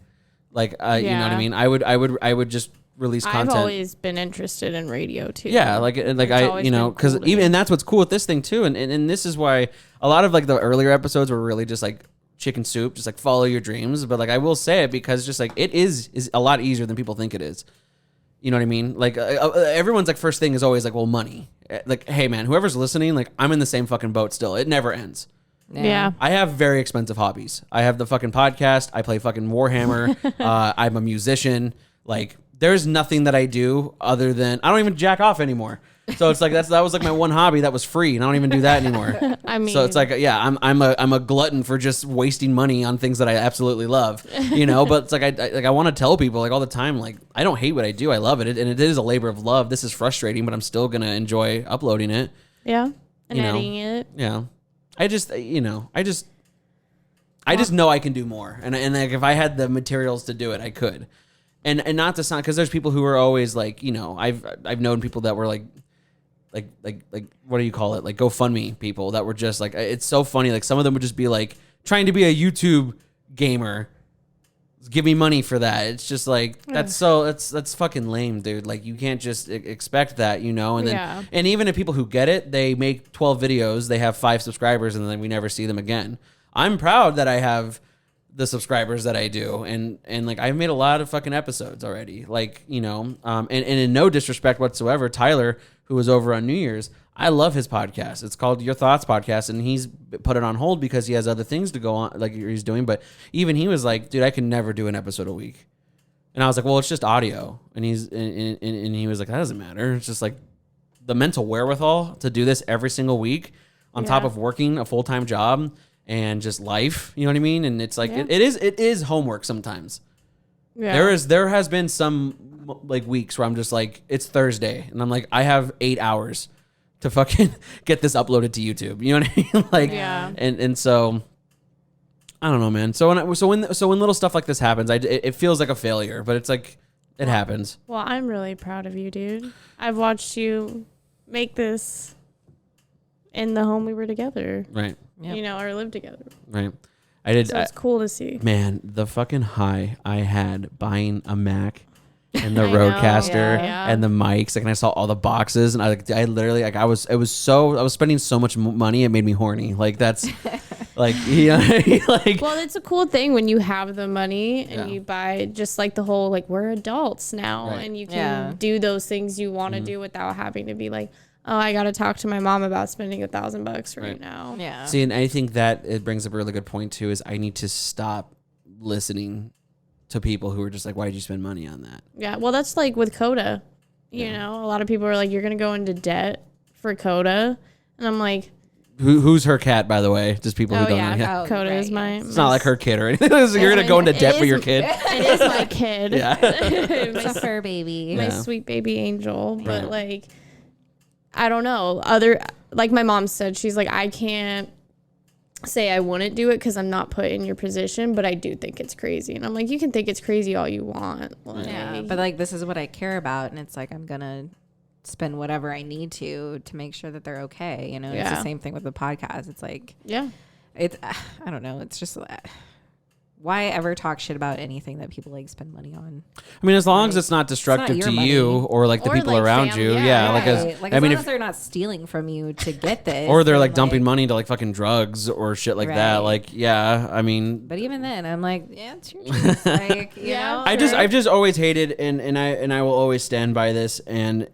You know what I mean? I would just release content. I've always been interested in radio too. Yeah, because and that's what's cool with this thing too, and this is why a lot of the earlier episodes were really just chicken soup, just follow your dreams. But I will say it because just it is a lot easier than people think it is. You know what I mean? Everyone's first thing is always well, money. Hey man, whoever's listening, I'm in the same fucking boat still. It never ends. Yeah. I have very expensive hobbies. I have the fucking podcast. I play fucking Warhammer. I'm a musician. There's nothing that I do other than I don't even jack off anymore. So it's that was my one hobby that was free, and I don't even do that anymore. I mean, so it's I'm a glutton for just wasting money on things that I absolutely love, But it's I want to tell people all the time I don't hate what I do. I love it, and it is a labor of love. This is frustrating, but I'm still gonna enjoy uploading it. Yeah, and editing it. Yeah, I just know I can do more, and if I had the materials to do it, I could. And not to sound, because there's people who are always I've known people that were what do you call it? GoFundMe people that were just it's so funny. Some of them would just be trying to be a YouTube gamer. Give me money for that. It's just that's fucking lame, dude. You can't just expect that, and then, and even if people who get it, they make 12 videos, they have 5 subscribers, and then we never see them again. I'm proud that I have the subscribers that I do, and I've made a lot of fucking episodes already, and in no disrespect whatsoever, Tyler, who was over on New Year's, I love his podcast. It's called Your Thoughts Podcast, and he's put it on hold because he has other things to go on, he's doing. But even he was dude, I can never do an episode a week. And I was like, well, it's just audio. And he was like, that doesn't matter. It's just like the mental wherewithal to do this every single week on top of working a full-time job and just life. You know what I mean? And it's like, it is homework sometimes. Yeah. There has been some like weeks where I'm just like, it's Thursday. And I'm like, I have 8 hours to fucking get this uploaded to YouTube. You know what I mean? Like, and so I don't know, man. So when little stuff like this happens, it feels like a failure, but it's like it happens. Well, I'm really proud of you, dude. I've watched you make this in the home we were together, right? Yep. You know, or live together, right? I did. So it's cool to see. Man, the fucking high I had buying a Mac and the Roadcaster and the mics, like, and I saw all the boxes, and I literally like I was spending so much money, it made me horny. Like that's. Like, like, well, it's a cool thing when you have the money and you buy, just like the whole, like, we're adults now and you can do those things you want to do without having to be like, oh, I got to talk to my mom about spending $1,000 right now. Yeah. See, and I think that it brings up a really good point too, is I need to stop listening to people who are just like, why did you spend money on that? Yeah. Well, that's like with Coda, you know, a lot of people are like, you're going to go into debt for Coda. And I'm like, Who's her cat, by the way? Just people who don't know. Yeah, Coda is my. It's not like her kid or anything. You're gonna go into debt for your kid. It is my kid. Yeah, it's a fur baby. My sweet baby angel. But like, I don't know. Like my mom said, she's like, I can't say I wouldn't do it because I'm not put in your position, but I do think it's crazy. And I'm like, you can think it's crazy all you want. Like, yeah, but like this is what I care about, and it's like I'm gonna spend whatever I need to make sure that they're okay. You know, it's the same thing with the podcast. It's like, it's, I don't know. It's just, why ever talk shit about anything that people like spend money on? I mean, as long as it's not destructive to you or like the people like around you. Yeah. Like as long as they're not stealing from you to get this. Or they're like dumping money into like fucking drugs or shit like that. Like, I mean. But even then I'm like, it's your choice. Like, you know. I've just always hated and I will always stand by this, and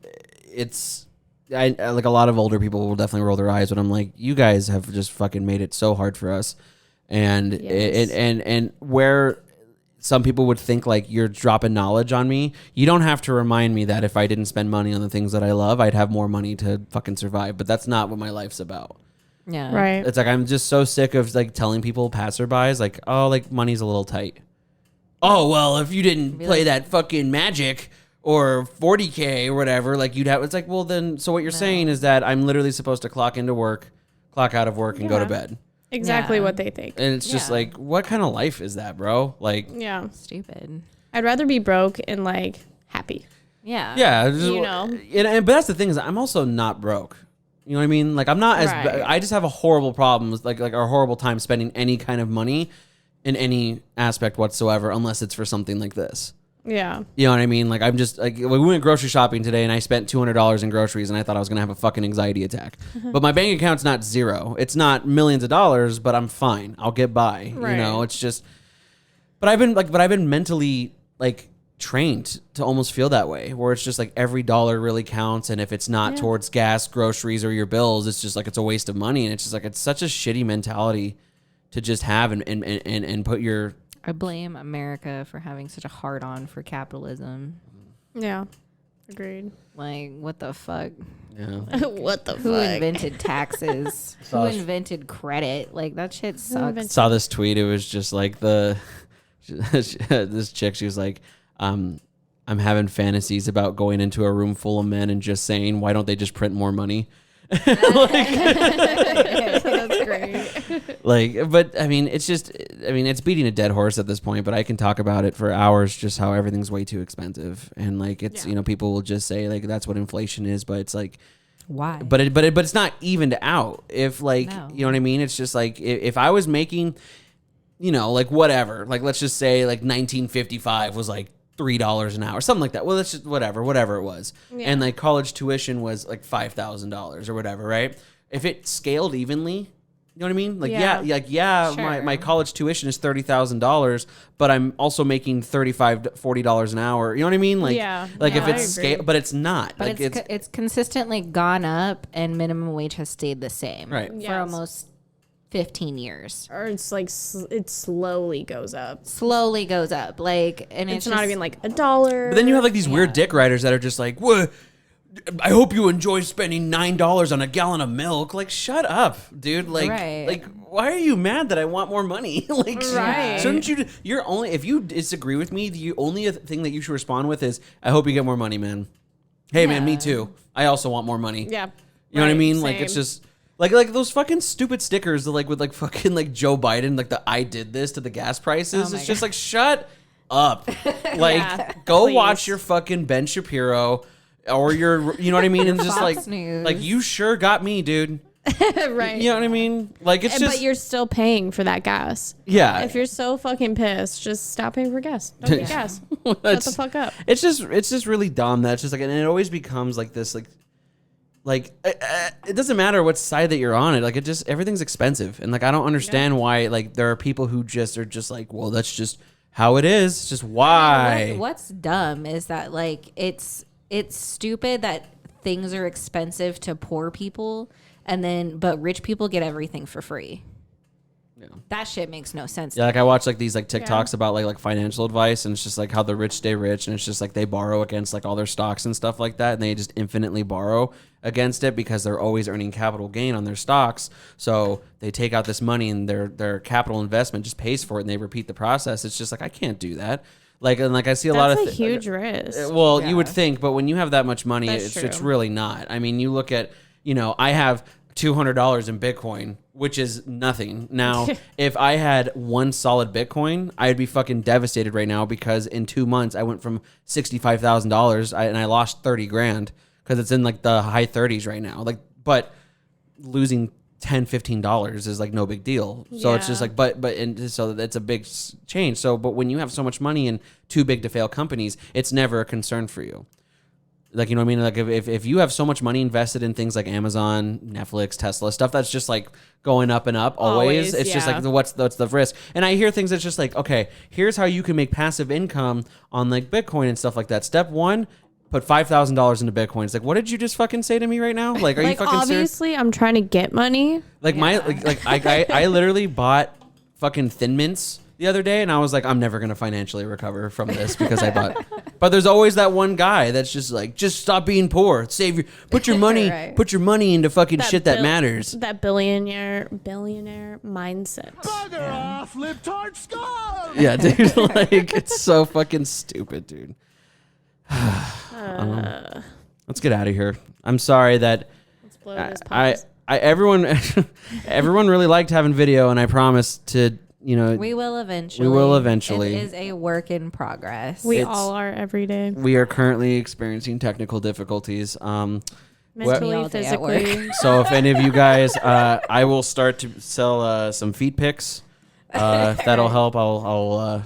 it's I like a lot of older people will definitely roll their eyes when I'm like, you guys have just fucking made it so hard for us, and and where some people would think like you're dropping knowledge on me, you don't have to remind me that if I didn't spend money on the things that I love, I'd have more money to fucking survive. But that's not what my life's about. Yeah, right. It's like I'm just so sick of like telling people, passerbys, like, oh, like money's a little tight. Oh well, if you didn't play that fucking Magic or 40K or whatever, like you'd have, it's like, well then, so what you're saying is that I'm literally supposed to clock into work, clock out of work, and go to bed. Exactly what they think. And it's just like, what kind of life is that, bro? Like, stupid. I'd rather be broke and like happy. Yeah. Yeah. You know? But that's the thing, is I'm also not broke. You know what I mean? Like I'm not I just have a horrible problem with like a horrible time spending any kind of money in any aspect whatsoever, unless it's for something like this. Yeah. You know what I mean? Like I'm just like, we went grocery shopping today and I spent $200 in groceries and I thought I was going to have a fucking anxiety attack. But my bank account's not zero. It's not millions of dollars, but I'm fine. I'll get by. Right. You know, it's just, but I've been mentally like trained to almost feel that way, where it's just like every dollar really counts, and if it's not towards gas, groceries, or your bills, it's just like it's a waste of money. And it's just like, it's such a shitty mentality to just have and put your, I blame America for having such a hard-on for capitalism. Yeah, agreed. Like, what the fuck? Yeah. What the fuck? Who invented taxes? Who invented credit? Like, that shit sucks. Saw this tweet. It was just like this chick. She was like, I'm having fantasies about going into a room full of men and just saying, why don't they just print more money? That's great. Like, but I mean, it's just, I mean, it's beating a dead horse at this point, but I can talk about it for hours, just how everything's way too expensive. And like, it's, you know, people will just say like, that's what inflation is, but it's like, why? But it's not evened out. If like, you know what I mean? It's just like, if I was making, you know, like whatever, like let's just say like 1955 was like $3 an hour, something like that. Well, that's just whatever it was. Yeah. And like college tuition was like $5,000 or whatever, right? If it scaled evenly, you know what I mean? Like, sure. my college tuition is $30,000, but I'm also making $35, $40 an hour. You know what I mean? Like, if it's scale, but it's not. But like it's consistently gone up, and minimum wage has stayed the same, right? For almost 15 years. Or it's like it slowly goes up. Like, and it's not even like $1. But then you have like these weird dick riders that are just like, what? I hope you enjoy spending $9 on a gallon of milk. Like, shut up, dude. Like, like, why are you mad that I want more money? Like, shouldn't you? You're only, if you disagree with me, the only thing that you should respond with is, I hope you get more money, man. Hey, man, me too. I also want more money. Yeah, you know what I mean? Same. Like, it's just like those fucking stupid stickers, like with like fucking like Joe Biden, like the I did this to the gas prices. It's just like, shut up. Like, go watch your fucking Ben Shapiro. Or you're, you know what I mean? And just Fox News. like you sure got me, dude. Right. You know what I mean? Like it's just. But you're still paying for that gas. Yeah. If you're so fucking pissed, just stop paying for gas. Don't get gas. Shut the fuck up. It's just really dumb. That's just like, and it always becomes like this, like it doesn't matter what side that you're on it. Like it just, everything's expensive, and like I don't understand why. Like there are people who just are just like, well, that's just how it is. It's just why. What's dumb is that like it's stupid that things are expensive to poor people, but rich people get everything for free. Yeah. That shit makes no sense. Yeah, like I watch like these like TikToks about like financial advice, and it's just like how the rich stay rich, and it's just like they borrow against like all their stocks and stuff like that, and they just infinitely borrow against it because they're always earning capital gain on their stocks. So they take out this money, and their capital investment just pays for it, and they repeat the process. It's just like, I can't do that. Like, and like I see a lot of that's a huge risk. Well, you would think, but when you have that much money, it's really not. I mean, you look at, I have $200 in Bitcoin, which is nothing. Now, if I had one solid Bitcoin, I'd be fucking devastated right now because in 2 months I went from $65,000 and I lost 30 grand because it's in like the high 30s right now. Like, but losing $10-15 is like no big deal. So it's just like, so it's a big change. So, but when you have so much money in too big to fail companies, it's never a concern for you. Like, you know what I mean? Like if you have so much money invested in things like Amazon, Netflix, Tesla, stuff that's just like going up and up always it's just like, what's the risk? And I hear things that's just like, okay, here's how you can make passive income on like Bitcoin and stuff like that. Step 1, put $5,000 into Bitcoin. It's like, what did you just fucking say to me right now? Like, are you fucking obviously serious? I'm trying to get money. Like I literally bought fucking Thin Mints the other day, and I was like, I'm never gonna financially recover from this because I bought. But there's always that one guy that's just like, just stop being poor. Put your money, put your money into fucking shit that matters. That billionaire mindset. Bugger off, libtard scum! Yeah, dude. Like, it's so fucking stupid, dude. Let's get out of here. I'm sorry that let's blow this podcast. everyone really liked having video, and I promise to, we will eventually. It is a work in progress. We all are every day. We are currently experiencing technical difficulties. Mentally, physically. So if any of you guys, I will start to sell some feet pics. If that'll help, I'll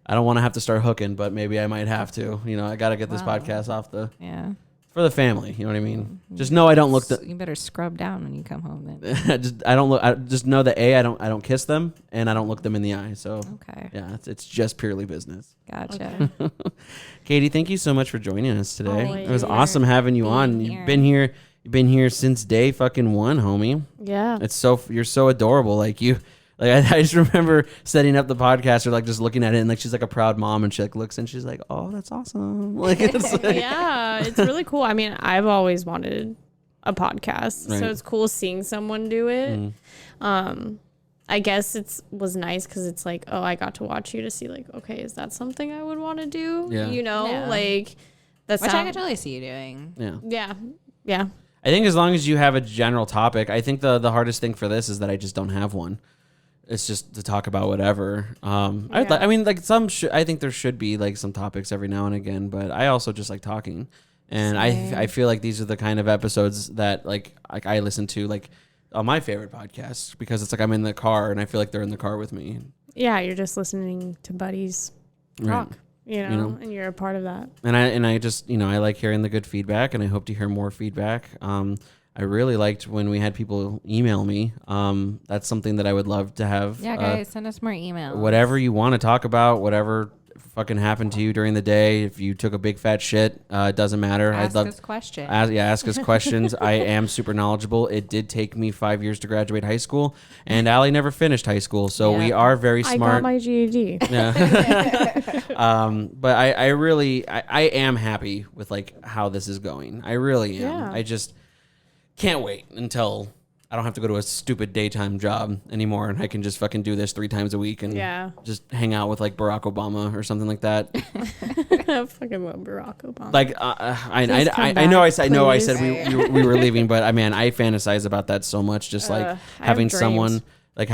I don't want to have to start hooking, but maybe I might have to. I got to get this podcast off for the family. You know what I mean? Just know I don't look. You better scrub down when you come home. Then I don't look. I just know that I don't kiss them, and I don't look them in the eye. So okay, yeah, it's just purely business. Gotcha. Okay. Katy, thank you so much for joining us today. Always. It was awesome having you on. You've been here since day fucking one, homie. Yeah. You're so adorable. Like you. Like I just remember setting up the podcast or like just looking at it and like she's like a proud mom and she like looks and she's like, oh, that's awesome. Like it's like yeah, it's really cool. I mean, I've always wanted a podcast, so it's cool seeing someone do it. I guess was nice because it's like, oh, I got to watch you to see like, okay, is that something I would want to do? Yeah. Like that's which I could totally see you doing. Yeah. I think as long as you have a general topic, I think the hardest thing for this is that I just don't have one. It's just to talk about whatever. I mean, like I think there should be like some topics every now and again, but I also just like talking, and I feel like these are the kind of episodes that like I listen to like on my favorite podcasts because it's like I'm in the car and I feel like they're in the car with me. Yeah, you're just listening to buddies talk, and you're a part of that. And I just I like hearing the good feedback, and I hope to hear more feedback. I really liked when we had people email me. That's something that I would love to have. Yeah, guys, send us more emails. Whatever you want to talk about, whatever fucking happened to you during the day, if you took a big fat shit, it doesn't matter. Ask us questions. Ask us questions. I am super knowledgeable. It did take me 5 years to graduate high school, and Allie never finished high school, so we are very smart. I got my GED. Yeah. But I really am happy with like how this is going. I really am. Yeah. I just can't wait until I don't have to go to a stupid daytime job anymore, and I can just fucking do this 3 times a week and just hang out with like Barack Obama or something like that. I fucking love Barack Obama. Like I know I said we were leaving, but I fantasize about that so much. Just like having someone like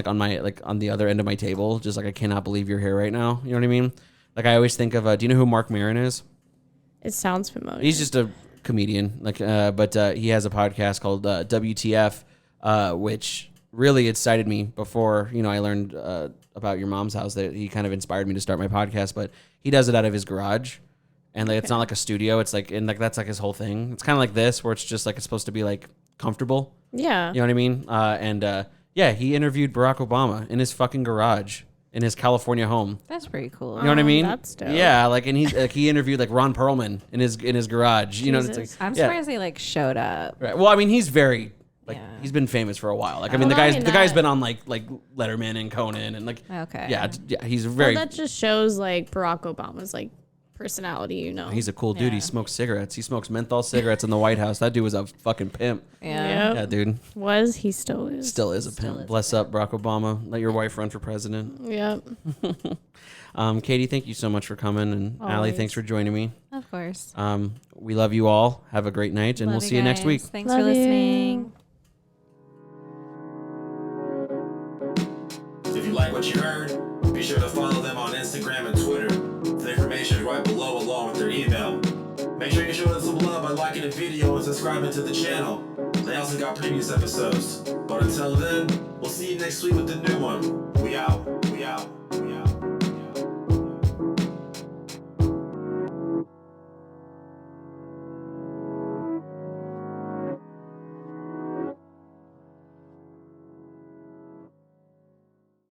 on my like on the other end of my table. Just like, I cannot believe you're here right now. You know what I mean? Like, I always think of do you know who Mark Maron is? It sounds familiar. He's just a comedian, like, but he has a podcast called WTF, which really excited me before, I learned about your mom's house. That he kind of inspired me to start my podcast. But he does it out of his garage, and like, it's not like a studio. It's like, and like, that's like his whole thing. It's kind of like this, where it's just like, it's supposed to be like comfortable. Yeah, you know what I mean. Yeah, he interviewed Barack Obama in his fucking garage in his California home. That's pretty cool. You know what I mean? That's dope. Yeah, like, and he interviewed like Ron Perlman in his garage. You know, it's like, I'm surprised he like showed up. Right. Well, I mean, he's very he's been famous for a while. Like, I mean, the guy's been on like Letterman and Conan and like, yeah, he's very. Well, that just shows like Barack Obama's like personality. He's a cool dude. He smokes cigarettes. He smokes menthol cigarettes in the White House. That dude was a fucking pimp. Yeah, dude. He still is. Still is a pimp. Bless up, Barack Obama. Let your wife run for president. Yep. Katie, thank you so much for coming, and Allie, thanks for joining me. Of course. We love you all. Have a great night, and we'll see you next week. Thanks for listening. If you like what you heard, be sure to follow them on Instagram and Twitter. The information is right below, along with their email. Make sure you show them some love by liking the video and subscribing to the channel. They also got previous episodes. But until then, we'll see you next week with the new one.